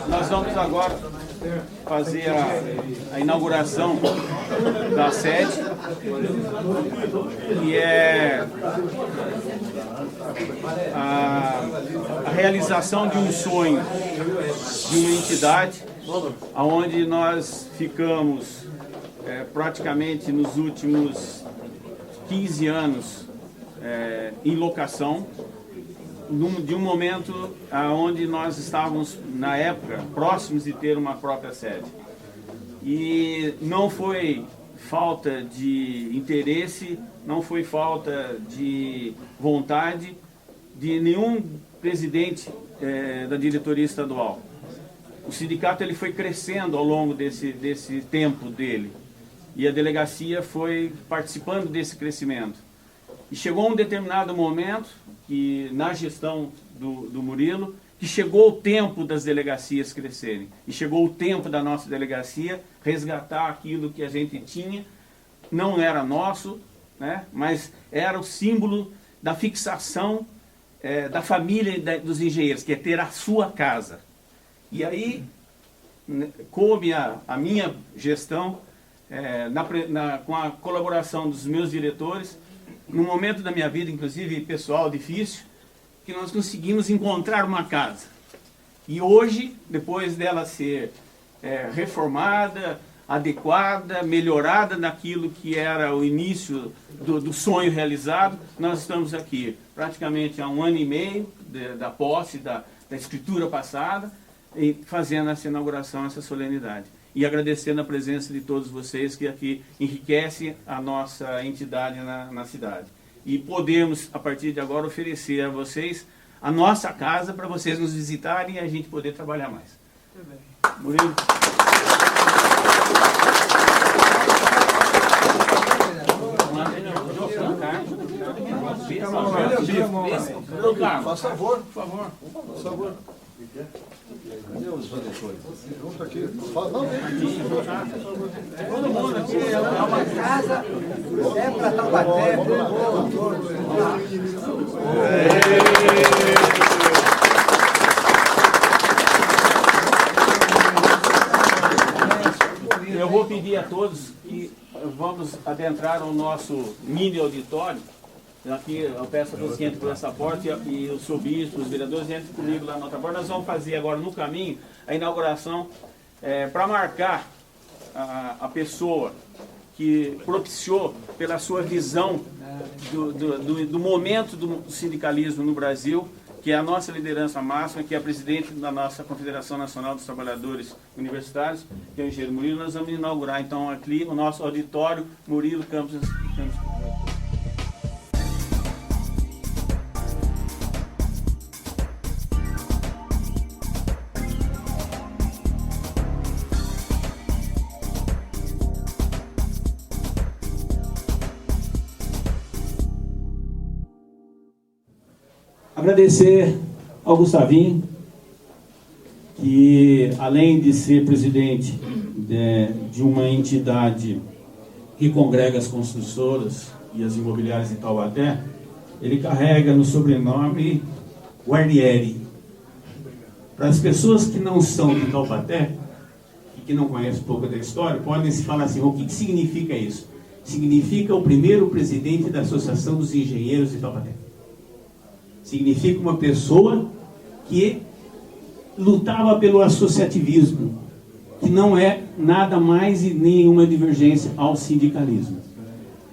Nós vamos agora fazer a inauguração da sede, que é a realização de um sonho de uma entidade, onde nós ficamos praticamente nos últimos 15 anos em locação, de um momento onde nós estávamos, na época, próximos de ter uma própria sede. E não foi falta de interesse, não foi falta de vontade de nenhum presidente da diretoria estadual. O sindicato ele foi crescendo ao longo desse tempo dele, e a delegacia foi participando desse crescimento. E chegou um determinado momento, que na gestão do Murilo, que chegou o tempo das delegacias crescerem. E chegou o tempo da nossa delegacia resgatar aquilo que a gente tinha. Não era nosso, né, mas era o símbolo da fixação da família dos engenheiros, que é ter a sua casa. E aí, coube a minha gestão, com a colaboração dos meus diretores, num momento da minha vida, inclusive pessoal, difícil, que nós conseguimos encontrar uma casa. E hoje, depois dela ser reformada, adequada, melhorada naquilo que era o início do sonho realizado, nós estamos aqui praticamente há 1 ano e meio da posse, da escritura passada, e fazendo essa inauguração, essa solenidade. E agradecendo a presença de todos vocês, que aqui enriquece a nossa entidade na cidade. E podemos, a partir de agora, oferecer a vocês a nossa casa para vocês nos visitarem e a gente poder trabalhar mais. Murilo. Faz favor, por favor. Por favor. Cadê os valentores? Junto aqui. Não, Todo mundo aqui é uma casa, é para Taubaté. Eu vou pedir a todos que vamos adentrar o nosso mini auditório. Aqui eu peço a todos que entrem por essa porta e o seu bispo, os vereadores, entrem comigo lá na outra porta. Nós vamos fazer agora no caminho a inauguração para marcar a pessoa que propiciou pela sua visão do momento do sindicalismo no Brasil, que é a nossa liderança máxima, que é a presidente da nossa Confederação Nacional dos Trabalhadores Universitários, que é o engenheiro Murilo. Nós vamos inaugurar então aqui o nosso auditório Murilo Campos. Agradecer ao Gustavinho, que além de ser presidente de uma entidade que congrega as construtoras e as imobiliárias em Taubaté, ele carrega no sobrenome Guarnieri. Para as pessoas que não são de Taubaté e que não conhecem um pouco da história, podem se falar assim: o que significa isso? Significa o primeiro presidente da Associação dos Engenheiros de Taubaté. Significa uma pessoa que lutava pelo associativismo, que não é nada mais e nenhuma divergência ao sindicalismo.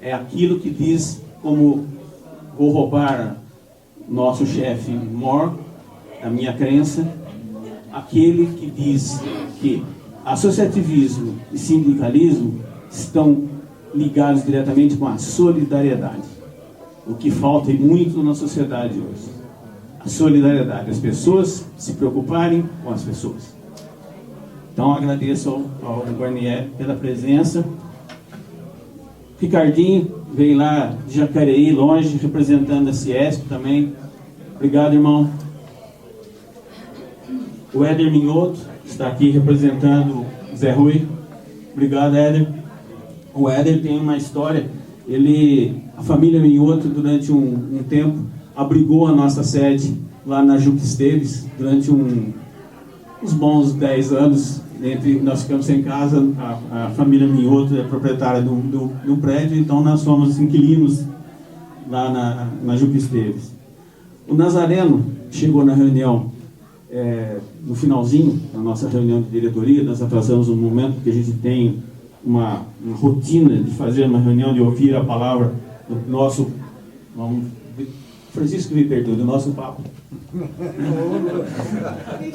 É aquilo que diz, como corrobora nosso chefe Mor, a minha crença, aquele que diz que associativismo e sindicalismo estão ligados diretamente com a solidariedade. O que falta muito na sociedade hoje. A solidariedade. As pessoas se preocuparem com as pessoas. Então agradeço ao Guarnieri pela presença. Ricardinho veio lá de Jacareí, longe, representando a Ciesp também. Obrigado, irmão. O Éder Minhoto está aqui representando o Zé Rui. Obrigado, Éder. O Éder tem uma história. A família Minhoto, durante um tempo, abrigou a nossa sede lá na Juca Esteves, durante uns bons 10 anos, nós ficamos sem casa, a família Minhoto é proprietária de um prédio, então nós somos inquilinos lá na Juca Esteves. O Nazareno chegou na reunião, no finalzinho, na nossa reunião de diretoria, nós atrasamos um momento, porque a gente tem uma rotina de fazer uma reunião, de ouvir a palavra do nosso, Francisco me perdoe, do nosso papo.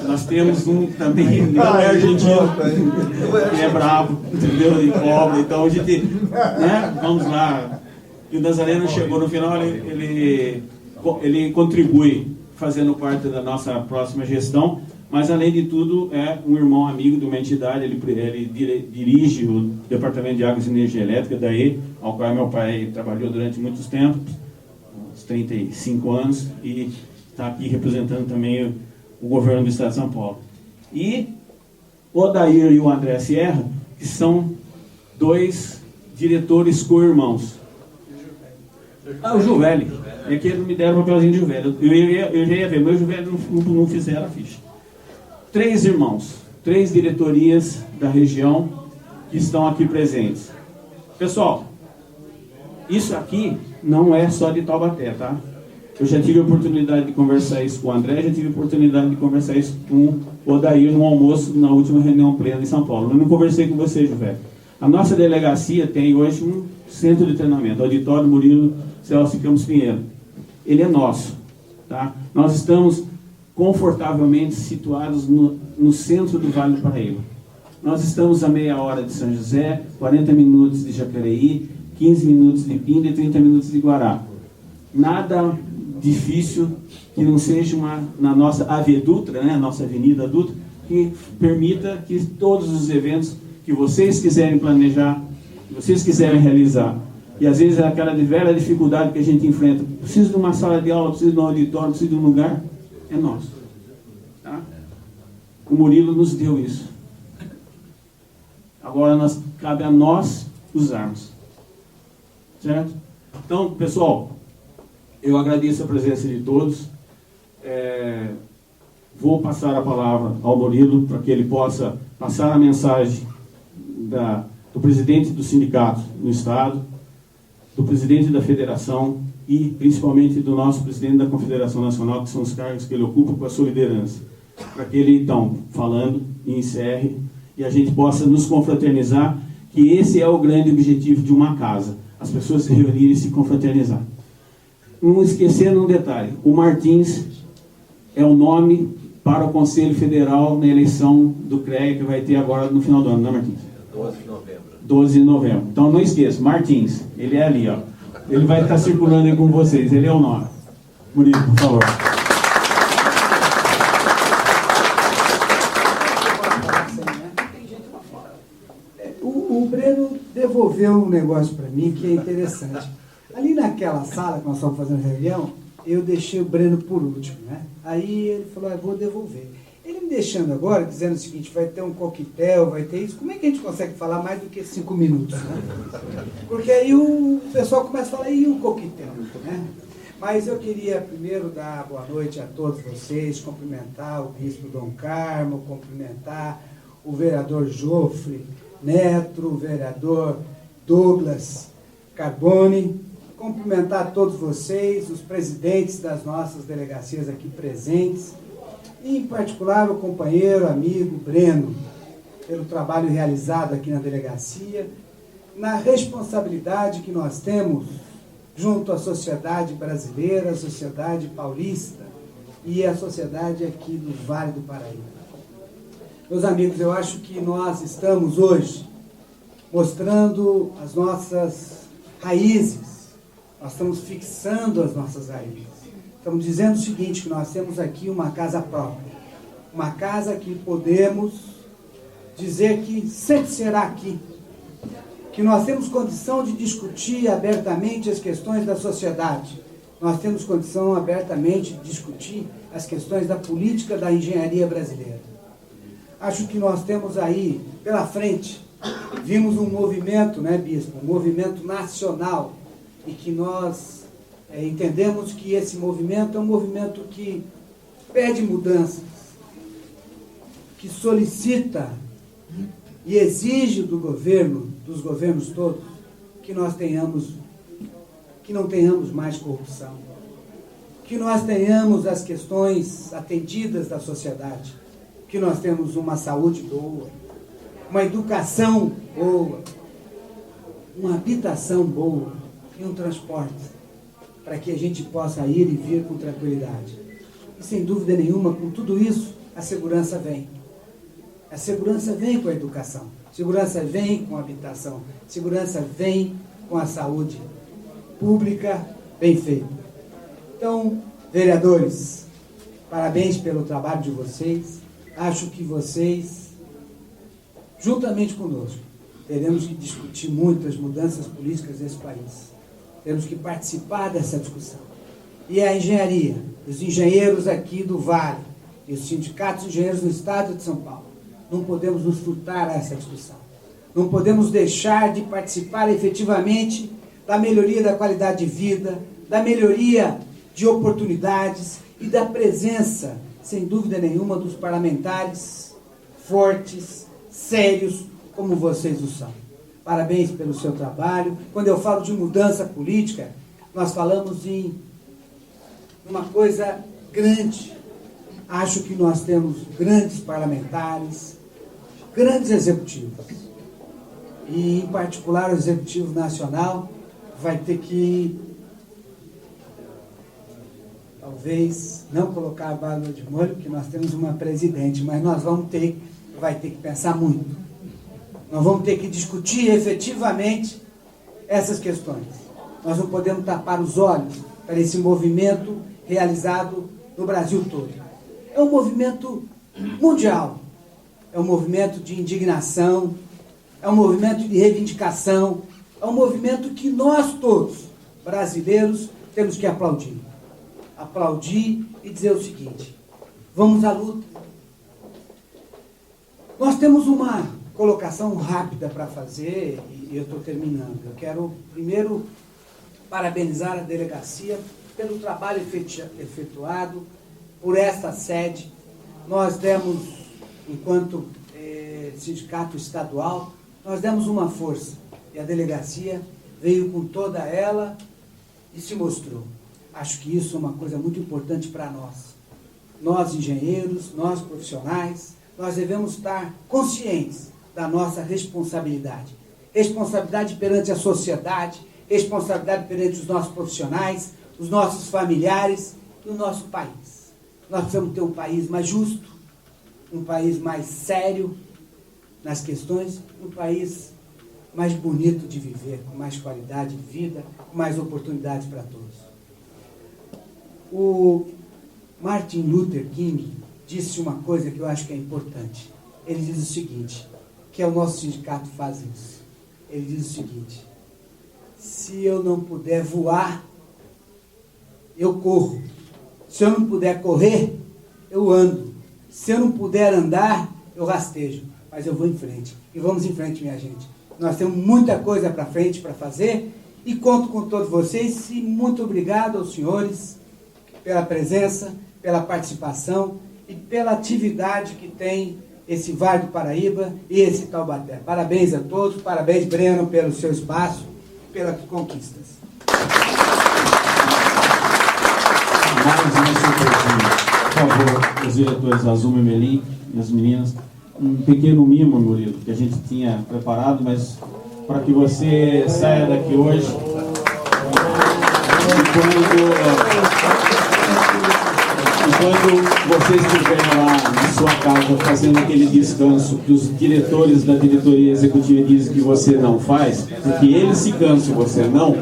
Nós temos um também, não é argentino, que é bravo, entendeu? E cobra, então a gente, vamos lá. E o Nazareno chegou no final, ele contribui fazendo parte da nossa próxima gestão, mas além de tudo é um irmão amigo de uma entidade, ele dirige o Departamento de Águas e Energia Elétrica, daí, ao qual meu pai trabalhou durante muitos tempos, uns 35 anos, e está aqui representando também o governo do Estado de São Paulo. E o Odair e o André Sierra, que são 2 diretores co-irmãos. O Juvelli. É que eles me deram o papelzinho de Juvelli. Eu já ia ver, mas o Juvelli não fizeram a ficha. 3 irmãos, 3 diretorias da região que estão aqui presentes. Pessoal, isso aqui não é só de Taubaté, tá? Eu já tive a oportunidade de conversar isso com o André, já tive a oportunidade de conversar isso com o Odair no almoço, na última reunião plena em São Paulo. Eu não conversei com você, Juvelli. A nossa delegacia tem hoje um centro de treinamento, Auditório Murilo Celso Campos Pinheiro. Ele é nosso, tá? Nós estamos confortavelmente situados no centro do Vale do Paraíba. Nós estamos a meia hora de São José, 40 minutos de Jacareí, 15 minutos de Pinda e 30 minutos de Guará. Nada difícil que não seja na nossa Ave Dutra, a nossa Avenida Dutra, que permita que todos os eventos que vocês quiserem planejar, que vocês quiserem realizar, e às vezes é aquela velha dificuldade que a gente enfrenta, preciso de uma sala de aula, preciso de um auditório, preciso de um lugar, é nosso. Tá? O Murilo nos deu isso. Agora cabe a nós usarmos. Certo? Então, pessoal, eu agradeço a presença de todos. Vou passar a palavra ao Murilo para que ele possa passar a mensagem do presidente do sindicato no Estado, do presidente da federação e principalmente do nosso presidente da Confederação Nacional, que são os cargos que ele ocupa com a sua liderança. Para que ele, então, falando, encerre e a gente possa nos confraternizar, que esse é o grande objetivo de uma casa, as pessoas se reunirem e se confraternizar. Não esquecendo um detalhe, o Martins é o nome para o Conselho Federal na eleição do CREA que vai ter agora no final do ano, não é, Martins? 12 de novembro. 12 de novembro. Então não esqueça, Martins, ele é ali, ó. Ele vai estar circulando aí com vocês, ele é o nome. Murilo, por favor. O Breno devolveu um negócio para mim que é interessante. Ali naquela sala que nós estamos fazendo reunião, eu deixei o Breno por último, né? Aí ele falou, vou devolver. Ele me deixando agora, dizendo o seguinte, vai ter um coquetel, vai ter isso, como é que a gente consegue falar mais do que 5 minutos, né? Porque aí o pessoal começa a falar, e o coquetel, né? Mas eu queria primeiro dar boa noite a todos vocês, cumprimentar o bispo Dom Carmo, cumprimentar o vereador Jofre Neto, o vereador Douglas Carboni, cumprimentar todos vocês, os presidentes das nossas delegacias aqui presentes, e em particular o companheiro, amigo Breno, pelo trabalho realizado aqui na delegacia, na responsabilidade que nós temos junto à sociedade brasileira, à sociedade paulista e à sociedade aqui do Vale do Paraíba. Meus amigos, eu acho que nós estamos hoje mostrando as nossas raízes, nós estamos fixando as nossas raízes. Estamos dizendo o seguinte, que nós temos aqui uma casa própria, uma casa que podemos dizer que sempre será aqui, que nós temos condição de discutir abertamente as questões da sociedade, nós temos condição abertamente de discutir as questões da política da engenharia brasileira. Acho que nós temos aí, pela frente, vimos um movimento, né, bispo, um movimento nacional, e que nós entendemos que esse movimento é um movimento que pede mudanças. que solicita e exige do governo, dos governos todos, que nós que não tenhamos mais corrupção, que nós tenhamos as questões atendidas da sociedade, que nós temos uma saúde boa, uma educação boa, uma habitação boa e um transporte para que a gente possa ir e vir com tranquilidade. E sem dúvida nenhuma, com tudo isso, a segurança vem. A segurança vem com a educação, a segurança vem com a habitação, a segurança vem com a saúde pública bem feita. Então, vereadores, parabéns pelo trabalho de vocês. Acho que vocês, juntamente conosco, teremos que discutir muito as mudanças políticas desse país. Temos que participar dessa discussão. E a engenharia, os engenheiros aqui do Vale, e os sindicatos de engenheiros no estado de São Paulo, não podemos nos furtar a essa discussão. Não podemos deixar de participar efetivamente da melhoria da qualidade de vida, da melhoria de oportunidades e da presença, sem dúvida nenhuma, dos parlamentares fortes, sérios, como vocês o são. Parabéns pelo seu trabalho. Quando eu falo de mudança política, nós falamos em uma coisa grande. Acho que nós temos grandes parlamentares, grandes executivos. E, em particular, o Executivo Nacional vai ter que, talvez, não colocar a bala de molho, porque nós temos uma presidente, mas nós vai ter que pensar muito. Nós vamos ter que discutir efetivamente essas questões. Nós não podemos tapar os olhos para esse movimento realizado no Brasil todo. É um movimento mundial, é um movimento de indignação, é um movimento de reivindicação, é um movimento que nós todos, brasileiros, temos que aplaudir. Aplaudir e dizer o seguinte: vamos à luta. Nós temos uma colocação rápida para fazer e eu estou terminando. Eu quero primeiro parabenizar a delegacia pelo trabalho efetuado por esta sede. Nós demos, enquanto sindicato estadual, nós demos uma força e a delegacia veio com toda ela e se mostrou. Acho que isso é uma coisa muito importante para nós. Nós engenheiros, nós profissionais, nós devemos estar conscientes da nossa responsabilidade. Responsabilidade perante a sociedade, responsabilidade perante os nossos profissionais, os nossos familiares e o nosso país. Nós precisamos ter um país mais justo, um país mais sério nas questões, um país mais bonito de viver, com mais qualidade de vida, com mais oportunidades para todos. O Martin Luther King disse uma coisa que eu acho que é importante. Ele diz o seguinte, que é o nosso sindicato faz isso. Ele diz o seguinte: se eu não puder voar, eu corro. Se eu não puder correr, eu ando. Se eu não puder andar, eu rastejo. Mas eu vou em frente. E vamos em frente, minha gente. Nós temos muita coisa para frente para fazer e conto com todos vocês. E muito obrigado aos senhores pela presença, pela participação e pela atividade que tem esse Vale do Paraíba e esse Taubaté. Parabéns a todos, parabéns, Breno, pelo seu espaço, pelas conquistas. Mais uma surpresinha. Por favor, os diretores Azul e Melim e as meninas, um pequeno mimo, Murilo, que a gente tinha preparado, mas para que você saia daqui hoje enquanto você estiver lá na sua casa fazendo aquele descanso que os diretores da diretoria executiva dizem que você não faz, porque eles se cansam e você não,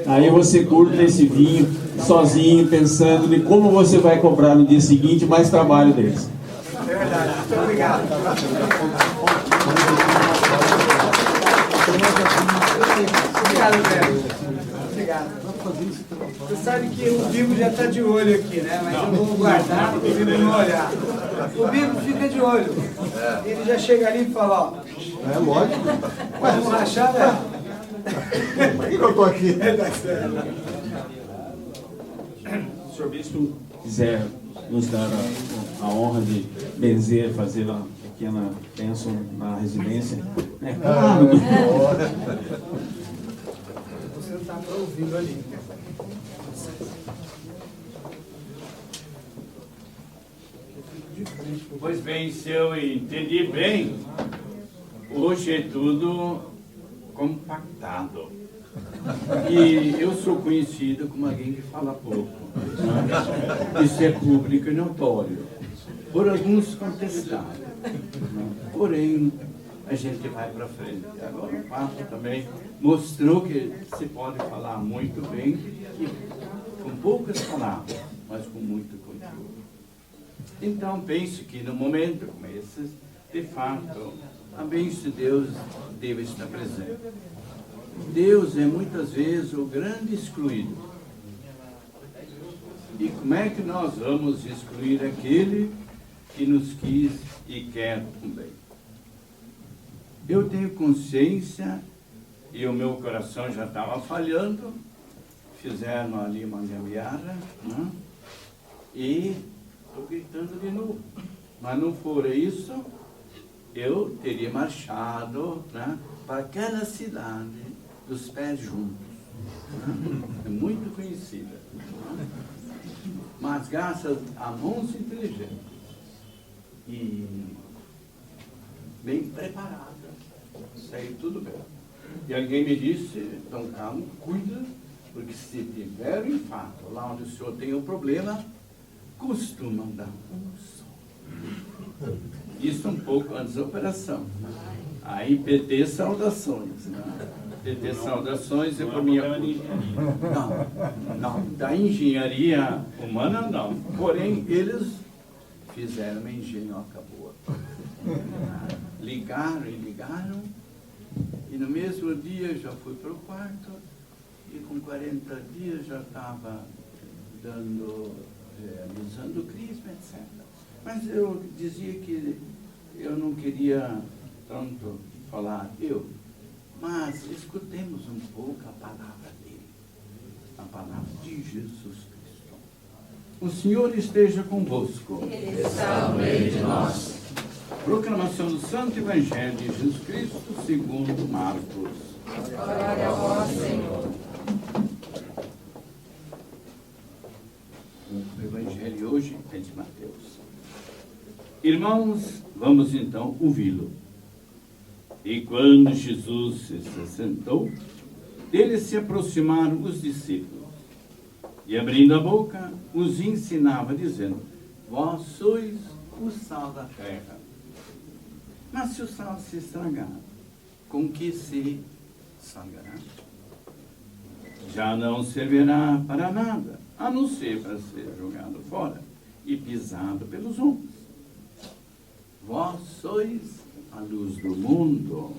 aí você curta esse vinho sozinho, pensando de como você vai cobrar no dia seguinte mais trabalho deles. É verdade. Muito obrigado. Obrigado, Breno. Obrigado. Você sabe que o Bibo já está de olho aqui, né? Mas eu vou guardar para o Bibo não olhar. O Bibo fica de olho. Ele já chega ali e fala, ó. É lógico. Vamos rachar, velho? Por que eu estou aqui? Se o senhor bispo quiser nos dar a honra de benzer, fazer uma pequena bênção na residência. É claro. Você não está ouvindo ali. Pois bem, se eu entendi bem, hoje é tudo compactado. E eu sou conhecido como alguém que fala pouco. Né? Isso é público e notório. Por alguns contestados. Né? Porém, a gente vai para frente. Agora o papo também mostrou que se pode falar muito bem, e com poucas palavras, mas com muito conteúdo. Então, penso que no momento como esse, de fato, a bênção de Deus deve estar presente. Deus é muitas vezes o grande excluído. E como é que nós vamos excluir aquele que nos quis e quer também? Eu tenho consciência, e o meu coração já estava falhando, fizeram ali uma gambiarra, né? E estou gritando de novo. Mas não for isso, eu teria marchado, né, para aquela cidade dos pés juntos. Né? É muito conhecida. Né? Mas graças a mãos inteligentes e bem preparadas, saiu tudo bem. E alguém me disse, então calma, cuida, porque se tiver um infarto lá onde o senhor tem um problema, costuma dar um só. Isso um pouco antes da operação. Aí PT saudações. Né? PT saudações é por minha conta. Não, da engenharia humana não. Porém, eles fizeram uma engenhoca boa. Ligaram e ligaram, e no mesmo dia já fui para o quarto, e com 40 dias já estava realizando o crisma, etc. Mas eu dizia que eu não queria tanto falar mas escutemos um pouco a palavra dele, a palavra de Jesus Cristo. O Senhor esteja convosco. Ele está no meio de nós. Proclamação do Santo Evangelho de Jesus Cristo segundo Marcos. Glória a vós, Senhor. O Evangelho hoje é de Mateus. Irmãos, vamos então ouvi-lo. E quando Jesus se sentou, dele se aproximaram os discípulos. E abrindo a boca, os ensinava, dizendo: vós sois o sal da terra. Mas se o sal se estragar, com que se salgará? Já não servirá para nada, a não ser para ser jogado fora e pisado pelos homens. Vós sois a luz do mundo.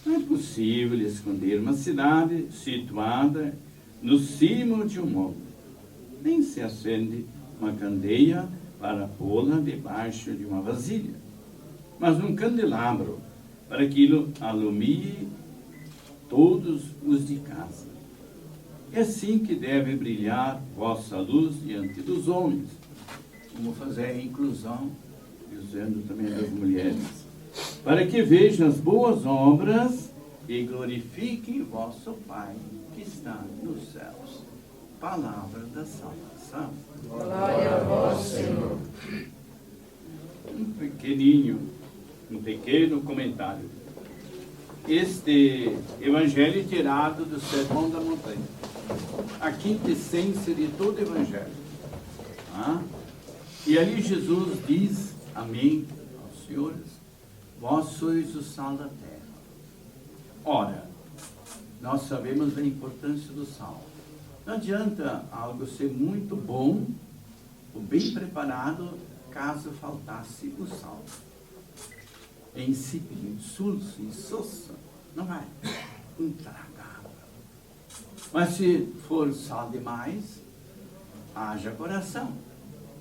Não é possível esconder uma cidade situada no cimo de um monte. Nem se acende uma candeia para pô-la debaixo de uma vasilha, mas num candelabro, para que alumie todos os de casa. É assim que deve brilhar vossa luz diante dos homens. Vamos fazer a inclusão, dizendo também das mulheres, para que vejam as boas obras e glorifiquem vosso Pai que está nos céus. Palavra da salvação. Glória a vós, Senhor. Um pequeno comentário. Este evangelho é tirado do Sermão da Montanha, a quintessência de todo evangelho. E ali Jesus diz a mim, aos senhores: vós sois o sal da terra. Ora, nós sabemos a importância do sal. Não adianta algo ser muito bom ou bem preparado caso faltasse o sal. É insípido, insulso, insossa, não vai, intragável. Mas se for sal demais, haja coração,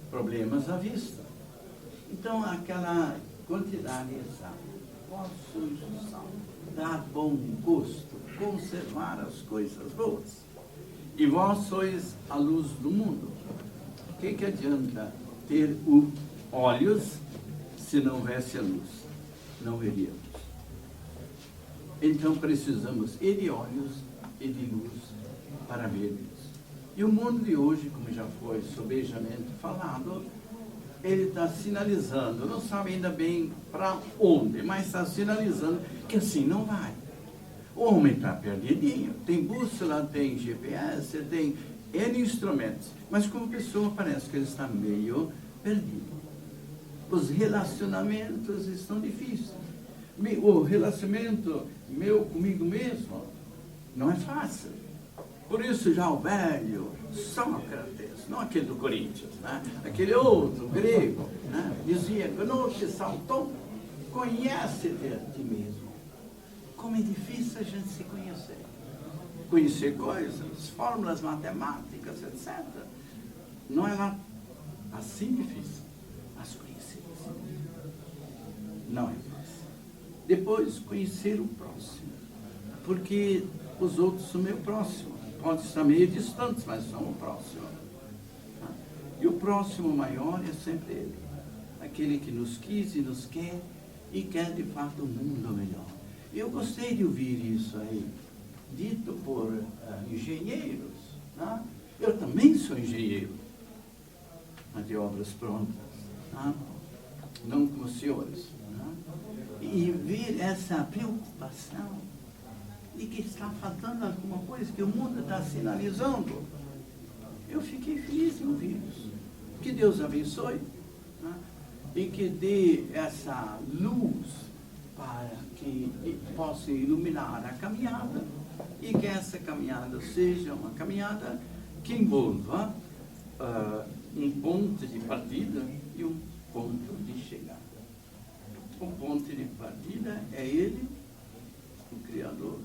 problemas à vista. Então aquela quantidade exata, vós sois o sal, dar bom gosto, conservar as coisas boas. E vós sois a luz do mundo. que adianta ter olhos se não houvesse a luz? Não veríamos. Então precisamos e de olhos e de luz para vermos. E o mundo de hoje, como já foi sobejamente falado, ele está sinalizando, não sabe ainda bem para onde, mas está sinalizando que assim não vai. O homem está perdidinho, tem bússola, tem GPS, tem N instrumentos, mas como pessoa parece que ele está meio perdido. Os relacionamentos estão difíceis. O relacionamento meu comigo mesmo não é fácil. Por isso já o velho Sócrates, não aquele do Corinthians, né? Aquele outro grego, né? Dizia, conosce saltou, conhece-te a ti mesmo. Como é difícil a gente se conhecer. Conhecer coisas, fórmulas matemáticas, etc. Não é lá assim difícil, mas conhecer assim não é fácil. Depois, conhecer o próximo, porque os outros são meio próximos. Pode estar meio distantes, mas são o próximo. E o próximo maior é sempre ele. Aquele que nos quis e nos quer e quer de fato um mundo melhor. Eu gostei de ouvir isso aí, dito por engenheiros. Né? Eu também sou engenheiro, de obras prontas, né? Não como os senhores. Né? E ver essa preocupação de que está faltando alguma coisa, que o mundo está sinalizando. Eu fiquei feliz em ouvir isso. Que Deus abençoe, né? E que dê essa luz para que possa iluminar a caminhada e que essa caminhada seja uma caminhada que envolva um ponto de partida e um ponto de chegada. O ponto de partida é Ele, o Criador,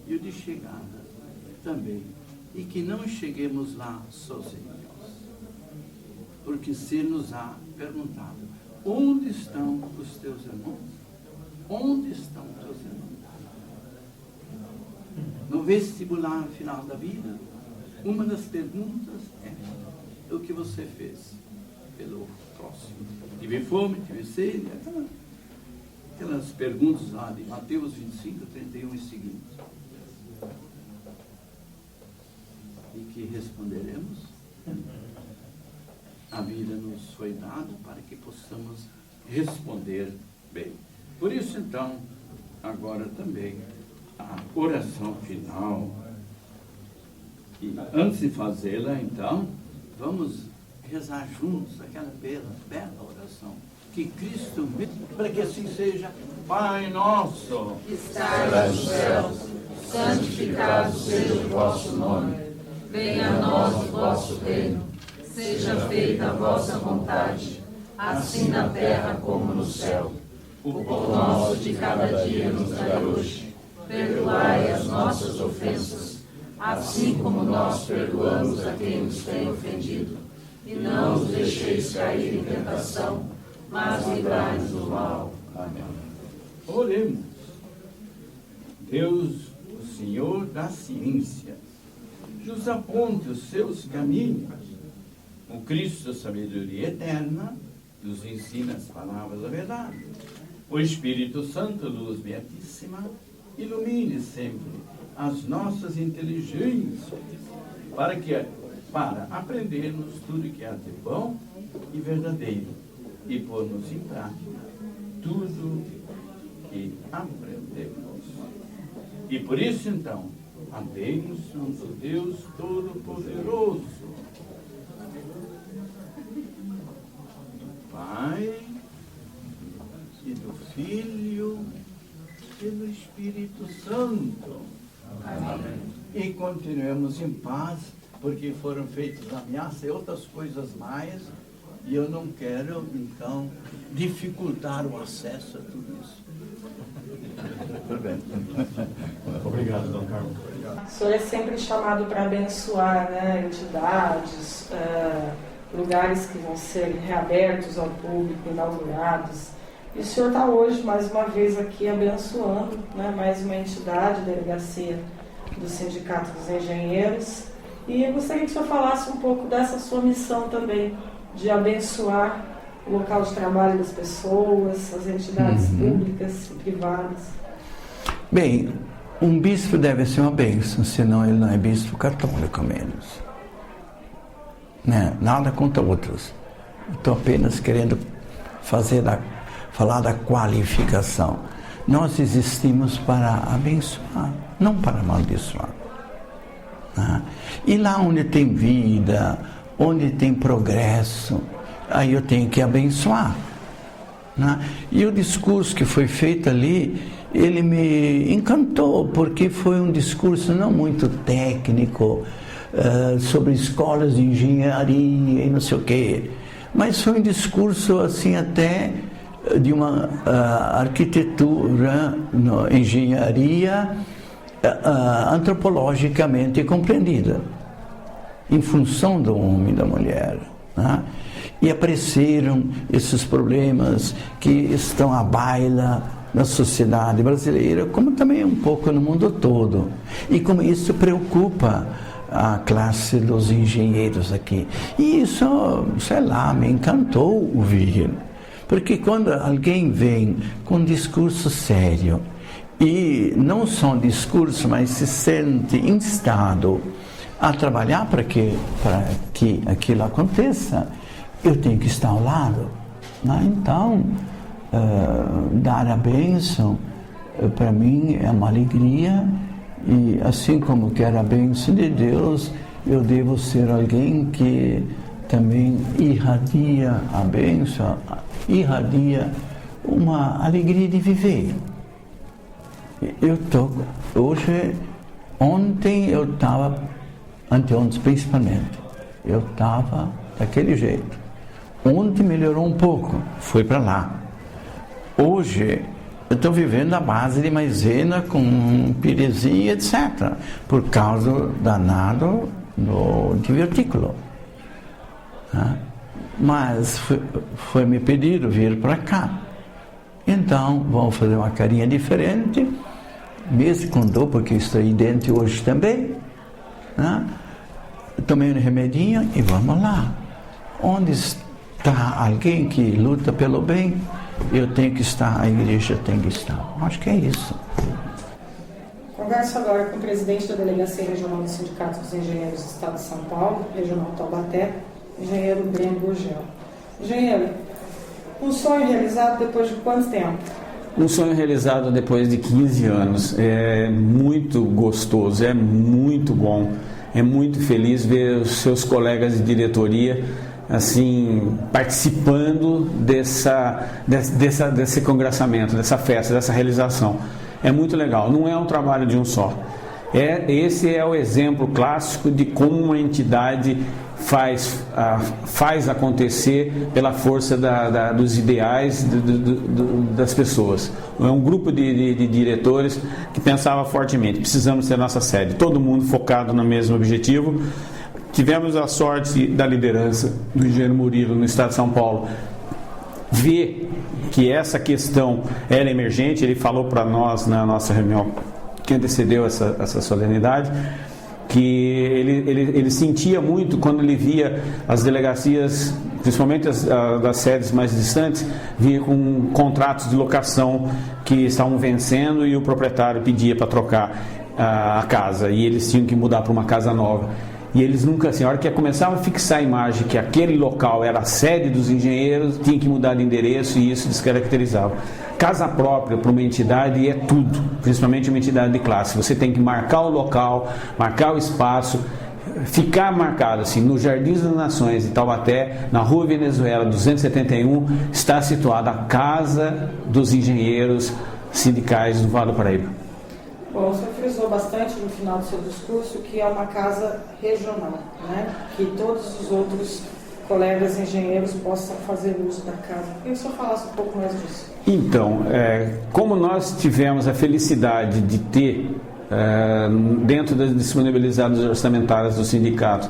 e o de chegada também. E que não cheguemos lá sozinhos. Porque se nos há perguntado, onde estão os teus irmãos? Onde estão os teus irmãos? No vestibular final da vida, uma das perguntas é o que você fez pelo próximo. Tive fome, tive sede, aquelas perguntas lá de Mateus 25, 31 e seguintes. E que responderemos. A vida nos foi dada para que possamos responder bem. Por isso, então, agora também, a oração final. E antes de fazê-la, então, vamos rezar juntos aquela bela oração. Que Cristo, para que assim seja, Pai nosso, que estais nos céus, santificado seja o vosso nome. Venha a nós o vosso reino. Seja feita a vossa vontade, assim na terra como no céu. O pão nosso de cada dia nos dai hoje. Perdoai as nossas ofensas, assim como nós perdoamos a quem nos tem ofendido. E não nos deixeis cair em tentação, mas livrai-nos do mal. Amém. Oremos. Deus, o Senhor da ciência, nos aponte os seus caminhos. O Cristo, sabedoria eterna, nos ensina as palavras da verdade. O Espírito Santo, luz beatíssima, ilumine sempre as nossas inteligências para aprendermos tudo que há de bom e verdadeiro e pormos em prática tudo que aprendemos. E por isso, então, amemos Santo Deus Todo-Poderoso, Pai, e do Filho, e do Espírito Santo. Amém. E continuemos em paz, porque foram feitas ameaças e outras coisas mais, e eu não quero, então, dificultar o acesso a tudo isso. Tudo bem. Obrigado, Dom Carlos. O senhor é sempre chamado para abençoar, né, entidades, lugares que vão ser reabertos ao público, inaugurados. E o senhor está hoje, mais uma vez, aqui abençoando, né, mais uma entidade, delegacia do Sindicato dos Engenheiros. E eu gostaria que o senhor falasse um pouco dessa sua missão também, de abençoar o local de trabalho das pessoas, as entidades públicas e privadas. Bem, um bispo deve ser uma bênção, senão ele não é bispo católico menos. Né? Nada contra outros. Estou apenas querendo falar da qualificação. Nós existimos para abençoar, não para amaldiçoar. Né? E lá onde tem vida, onde tem progresso, aí eu tenho que abençoar. Né? E o discurso que foi feito ali, ele me encantou, porque foi um discurso não muito técnico, sobre escolas de engenharia e não sei o quê, mas foi um discurso assim até de uma arquitetura, engenharia antropologicamente compreendida, em função do homem e da mulher. Né? E apareceram esses problemas que estão à baila na sociedade brasileira, como também um pouco no mundo todo. E como isso preocupa a classe dos engenheiros aqui. E isso, sei lá, me encantou ouvir. Porque quando alguém vem com um discurso sério, e não só um discurso, mas se sente instado a trabalhar para que aquilo aconteça, eu tenho que estar ao lado. Né? Então, dar a bênção, para mim, é uma alegria. E assim como quero a bênção de Deus, eu devo ser alguém que também irradia a bênção, irradia uma alegria de viver. Ontem eu estava, anteontem principalmente, eu estava daquele jeito. Ontem melhorou um pouco, foi para lá. Hoje eu estou vivendo à base de maisena com piresia, etc., por causa do danado do divertículo. Tá? Mas foi me pedido vir para cá. Então, vamos fazer uma carinha diferente, mesmo com dor, porque estou idêntico hoje também. Né? Tomei um remedinho e vamos lá. Onde está alguém que luta pelo bem, eu tenho que estar, a igreja tem que estar. Acho que é isso. Converso agora com o presidente da Delegacia Regional do Sindicato dos Engenheiros do Estado de São Paulo, Regional Taubaté, engenheiro Breno Gurgel. Engenheiro, um sonho realizado depois de quanto tempo? Um sonho realizado depois de 15 anos. É muito gostoso, é muito bom, é muito feliz ver os seus colegas de diretoria assim, participando desse congressamento, dessa festa, dessa realização. É muito legal, não é um trabalho de um só. Esse é o exemplo clássico de como uma entidade faz acontecer pela força dos ideais das pessoas. É um grupo de diretores que pensava fortemente, precisamos ter nossa sede, todo mundo focado no mesmo objetivo. Tivemos a sorte da liderança do engenheiro Murilo no estado de São Paulo ver que essa questão era emergente. Ele falou para nós na nossa reunião que antecedeu essa solenidade, que ele sentia muito quando ele via as delegacias, principalmente das sedes mais distantes, via com contratos de locação que estavam vencendo e o proprietário pedia para trocar a casa e eles tinham que mudar para uma casa nova. E eles nunca, assim, a hora que começavam a fixar a imagem que aquele local era a sede dos engenheiros, tinha que mudar de endereço e isso descaracterizava. Casa própria para uma entidade é tudo, principalmente uma entidade de classe. Você tem que marcar o local, marcar o espaço, ficar marcado assim, no Jardins das Nações de Taubaté, na Rua Venezuela 271, está situada a Casa dos Engenheiros Sindicais do Vale do Paraíba. Bom, o senhor frisou bastante no final do seu discurso que é uma casa regional, né? Que todos os outros colegas engenheiros possam fazer uso da casa. Queria que o senhor falasse um pouco mais disso. Então, como nós tivemos a felicidade de ter, dentro das disponibilizadas orçamentárias do sindicato,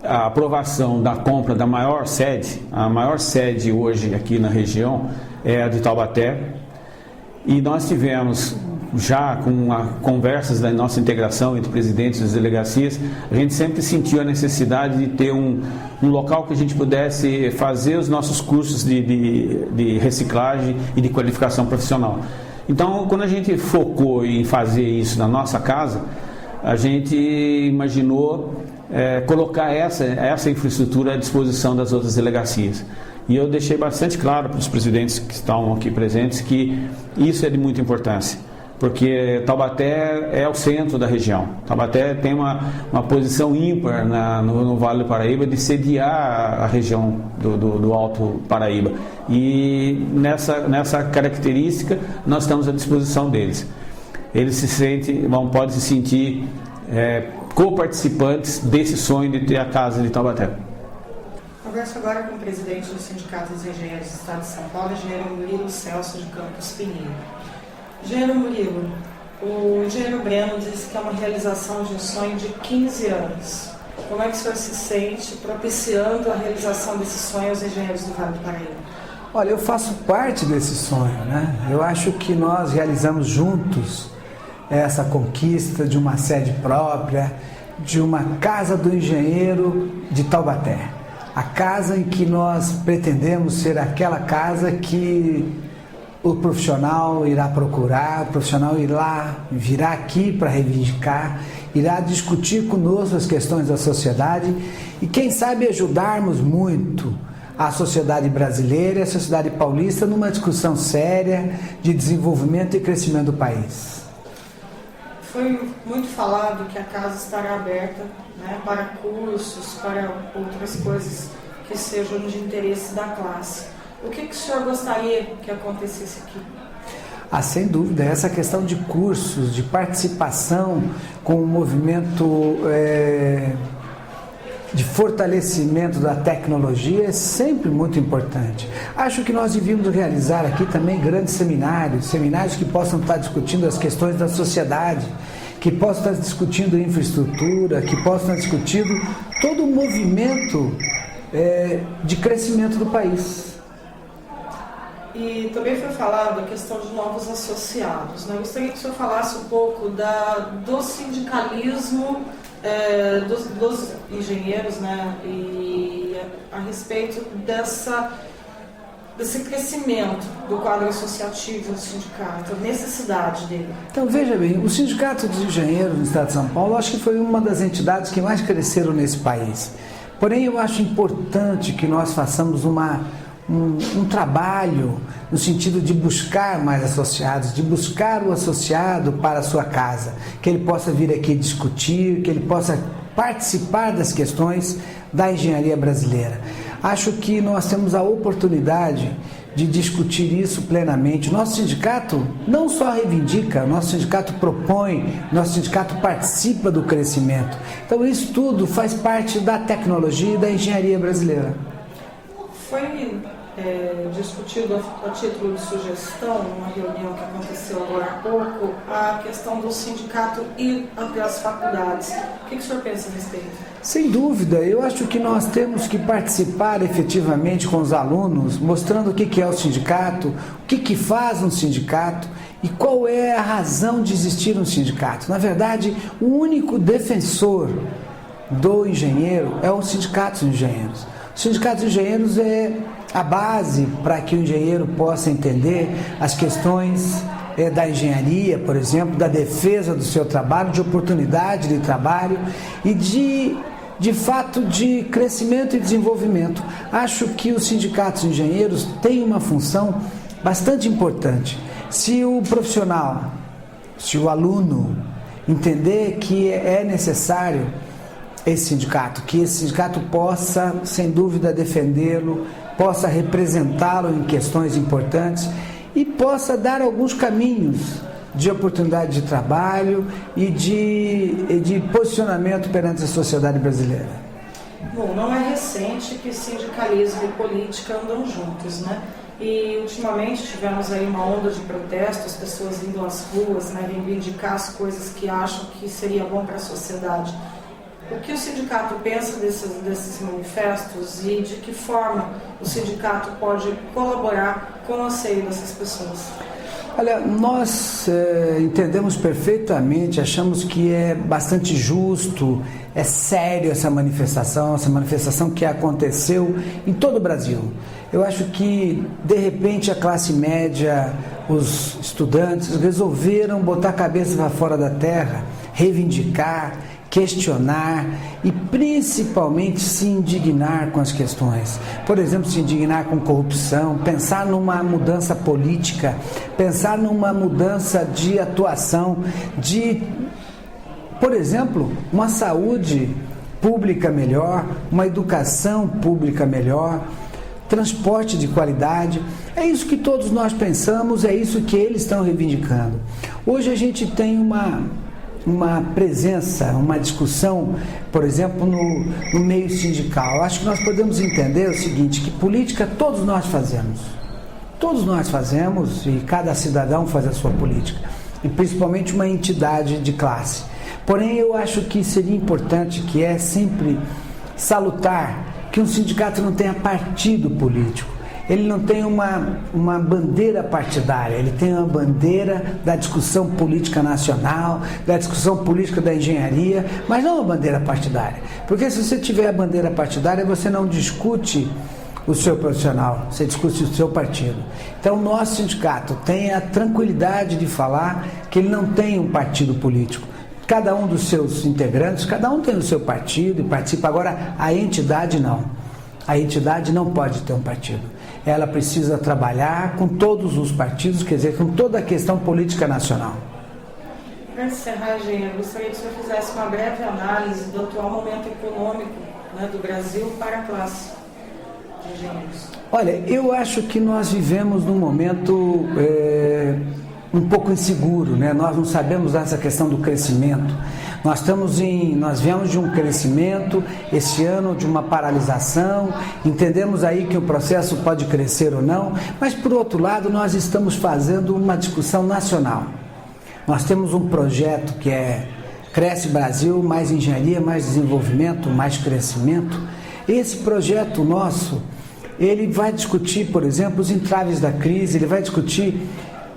a aprovação da compra da maior sede, a maior sede hoje aqui na região é a de Taubaté, e nós tivemos já com conversas da nossa integração entre presidentes das delegacias, a gente sempre sentiu a necessidade de ter um local que a gente pudesse fazer os nossos cursos de reciclagem e de qualificação profissional. Então, quando a gente focou em fazer isso na nossa casa, a gente imaginou colocar essa infraestrutura à disposição das outras delegacias. E eu deixei bastante claro para os presidentes que estão aqui presentes que isso é de muita importância, porque Taubaté é o centro da região. Taubaté tem uma posição ímpar no Vale do Paraíba de sediar a região do Alto Paraíba. E nessa característica nós estamos à disposição deles. Eles podem se sentir co-participantes desse sonho de ter a casa de Taubaté. Converso agora com o presidente do Sindicato dos Engenheiros do Estado de São Paulo, engenheiro Murilo Celso de Campos Pinheiro. Engenheiro Murilo, o engenheiro Breno disse que é uma realização de um sonho de 15 anos. Como é que o senhor se sente propiciando a realização desse sonho aos engenheiros do Vale do Paraíba? Olha, eu faço parte desse sonho, né? Eu acho que nós realizamos juntos essa conquista de uma sede própria, de uma casa do engenheiro de Taubaté. A casa em que nós pretendemos ser aquela casa que o profissional irá procurar, o profissional virá aqui para reivindicar, irá discutir conosco as questões da sociedade e, quem sabe, ajudarmos muito a sociedade brasileira e a sociedade paulista numa discussão séria de desenvolvimento e crescimento do país. Foi muito falado que a casa estará aberta, né, para cursos, para outras coisas que sejam de interesse da classe. O que o senhor gostaria que acontecesse aqui? Sem dúvida, essa questão de cursos, de participação com o movimento de fortalecimento da tecnologia é sempre muito importante. Acho que nós devíamos realizar aqui também grandes seminários que possam estar discutindo as questões da sociedade, que possam estar discutindo infraestrutura, que possam estar discutindo todo o movimento de crescimento do país. E também foi falado a questão de novos associados, né? Eu gostaria que o senhor falasse um pouco do sindicalismo dos engenheiros, né? E a respeito desse crescimento do quadro associativo do sindicato, a necessidade dele. Então, veja bem, o Sindicato dos Engenheiros do Estado de São Paulo, acho que foi uma das entidades que mais cresceram nesse país. Porém, eu acho importante que nós façamos um trabalho no sentido de buscar mais associados, de buscar o associado para a sua casa, que ele possa vir aqui discutir, que ele possa participar das questões da engenharia brasileira. Acho que nós temos a oportunidade de discutir isso plenamente. Nosso sindicato não só reivindica, nosso sindicato propõe, nosso sindicato participa do crescimento. Então isso tudo faz parte da tecnologia e da engenharia brasileira. Foi discutido a título de sugestão, numa reunião que aconteceu agora há pouco, a questão do sindicato ir até as faculdades. O que o senhor pensa a respeito? Sem dúvida, eu acho que nós temos que participar efetivamente com os alunos, mostrando o que é o sindicato, o que faz um sindicato e qual é a razão de existir um sindicato. Na verdade, o único defensor do engenheiro é o sindicato dos engenheiros. O sindicato dos engenheiros é a base para que o engenheiro possa entender as questões da engenharia, por exemplo, da defesa do seu trabalho, de oportunidade de trabalho e de fato de crescimento e desenvolvimento. Acho que os sindicatos de engenheiros têm uma função bastante importante. Se o profissional, se o aluno entender que é necessário esse sindicato, que esse sindicato possa, sem dúvida, defendê-lo, possa representá-lo em questões importantes e possa dar alguns caminhos de oportunidade de trabalho e de posicionamento perante a sociedade brasileira. Bom, não é recente que sindicalismo e política andam juntos, né? E ultimamente tivemos aí uma onda de protestos, pessoas indo às ruas, né, reivindicar as coisas que acham que seria bom para a sociedade. O que o sindicato pensa desses manifestos e de que forma o sindicato pode colaborar com o anseio dessas pessoas? Olha, nós entendemos perfeitamente, achamos que é bastante justo, é sério essa manifestação que aconteceu em todo o Brasil. Eu acho que, de repente, a classe média, os estudantes resolveram botar a cabeça para fora da terra, reivindicar, questionar e principalmente se indignar com as questões. Por exemplo, se indignar com corrupção, pensar numa mudança política, pensar numa mudança de atuação, de, por exemplo, uma saúde pública melhor, uma educação pública melhor, transporte de qualidade. É isso que todos nós pensamos, é isso que eles estão reivindicando. Hoje a gente tem uma presença, uma discussão, por exemplo, no meio sindical. Acho que nós podemos entender o seguinte, que política todos nós fazemos e cada cidadão faz a sua política, e principalmente uma entidade de classe. Porém, eu acho que seria importante, que é sempre salutar, que um sindicato não tenha partido político. Ele não tem uma bandeira partidária, ele tem uma bandeira da discussão política nacional, da discussão política da engenharia, mas não uma bandeira partidária. Porque se você tiver a bandeira partidária, você não discute o seu profissional, você discute o seu partido. Então, o nosso sindicato tem a tranquilidade de falar que ele não tem um partido político. Cada um dos seus integrantes, cada um tem o seu partido e participa. Agora, a entidade não. A entidade não pode ter um partido. Ela precisa trabalhar com todos os partidos, quer dizer, com toda a questão política nacional. Para encerrar, Engenheiro, gostaria que o senhor fizesse uma breve análise do atual momento econômico, né, do Brasil para a classe de engenheiros. Olha, eu acho que nós vivemos num momento um pouco inseguro, né? Nós não sabemos essa questão do crescimento. Nós viemos de um crescimento, esse ano de uma paralisação, entendemos aí que o processo pode crescer ou não, mas por outro lado nós estamos fazendo uma discussão nacional. Nós temos um projeto que é Cresce Brasil, mais engenharia, mais desenvolvimento, mais crescimento. Esse projeto nosso, ele vai discutir, por exemplo, os entraves da crise, ele vai discutir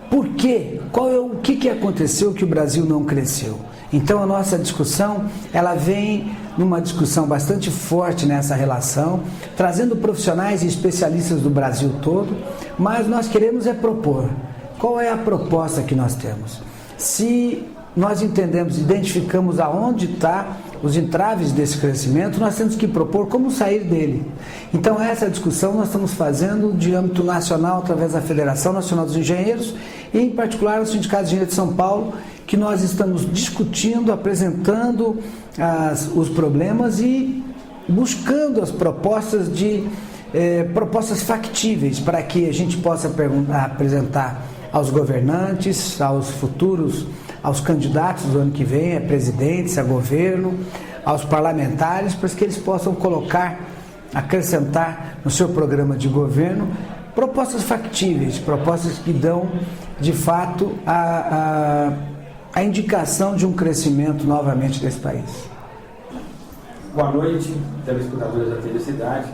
por quê, o que aconteceu que o Brasil não cresceu. Então a nossa discussão, ela vem numa discussão bastante forte nessa relação, trazendo profissionais e especialistas do Brasil todo, mas nós queremos propor. Qual é a proposta que nós temos? Se nós entendemos, identificamos aonde está os entraves desse crescimento, nós temos que propor como sair dele. Então essa discussão nós estamos fazendo de âmbito nacional, através da Federação Nacional dos Engenheiros, e em particular o Sindicato de Engenheiros de São Paulo, que nós estamos discutindo, apresentando os problemas e buscando as propostas propostas factíveis para que a gente possa apresentar aos governantes, aos candidatos do ano que vem, a presidentes, a governo, aos parlamentares, para que eles possam acrescentar no seu programa de governo propostas factíveis, propostas que dão, de fato, a indicação de um crescimento novamente desse país. Boa noite, telespectadores da TV Cidade.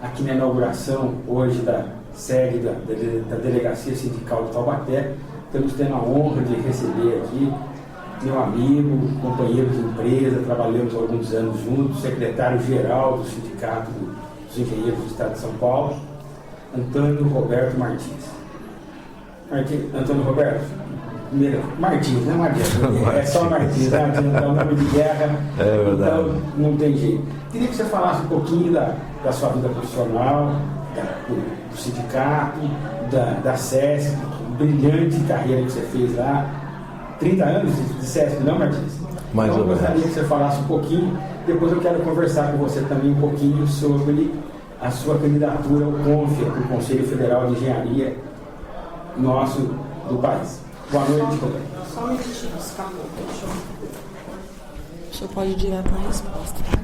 Aqui na inauguração hoje da sede da Delegacia Sindical de Taubaté, estamos tendo a honra de receber aqui meu amigo, companheiro de empresa, trabalhamos há alguns anos juntos, secretário-geral do Sindicato dos Engenheiros do Estado de São Paulo, Antônio Roberto Martins. Antônio Roberto, Martins, não adianta, é só Martins, não adianta, é um nome de guerra, então não tem jeito. Queria que você falasse um pouquinho da sua vida profissional, do sindicato, da SESC, brilhante carreira que você fez lá, 30 anos de SESC, não, Martins? Mais então, ou menos. Eu gostaria que você falasse um pouquinho, depois eu quero conversar com você também um pouquinho sobre a sua candidatura ao CONFEA, o Conselho Federal de Engenharia nosso do país. Boa noite, colega. Só um minutinho, escapou. O senhor pode ir direto na resposta, tá?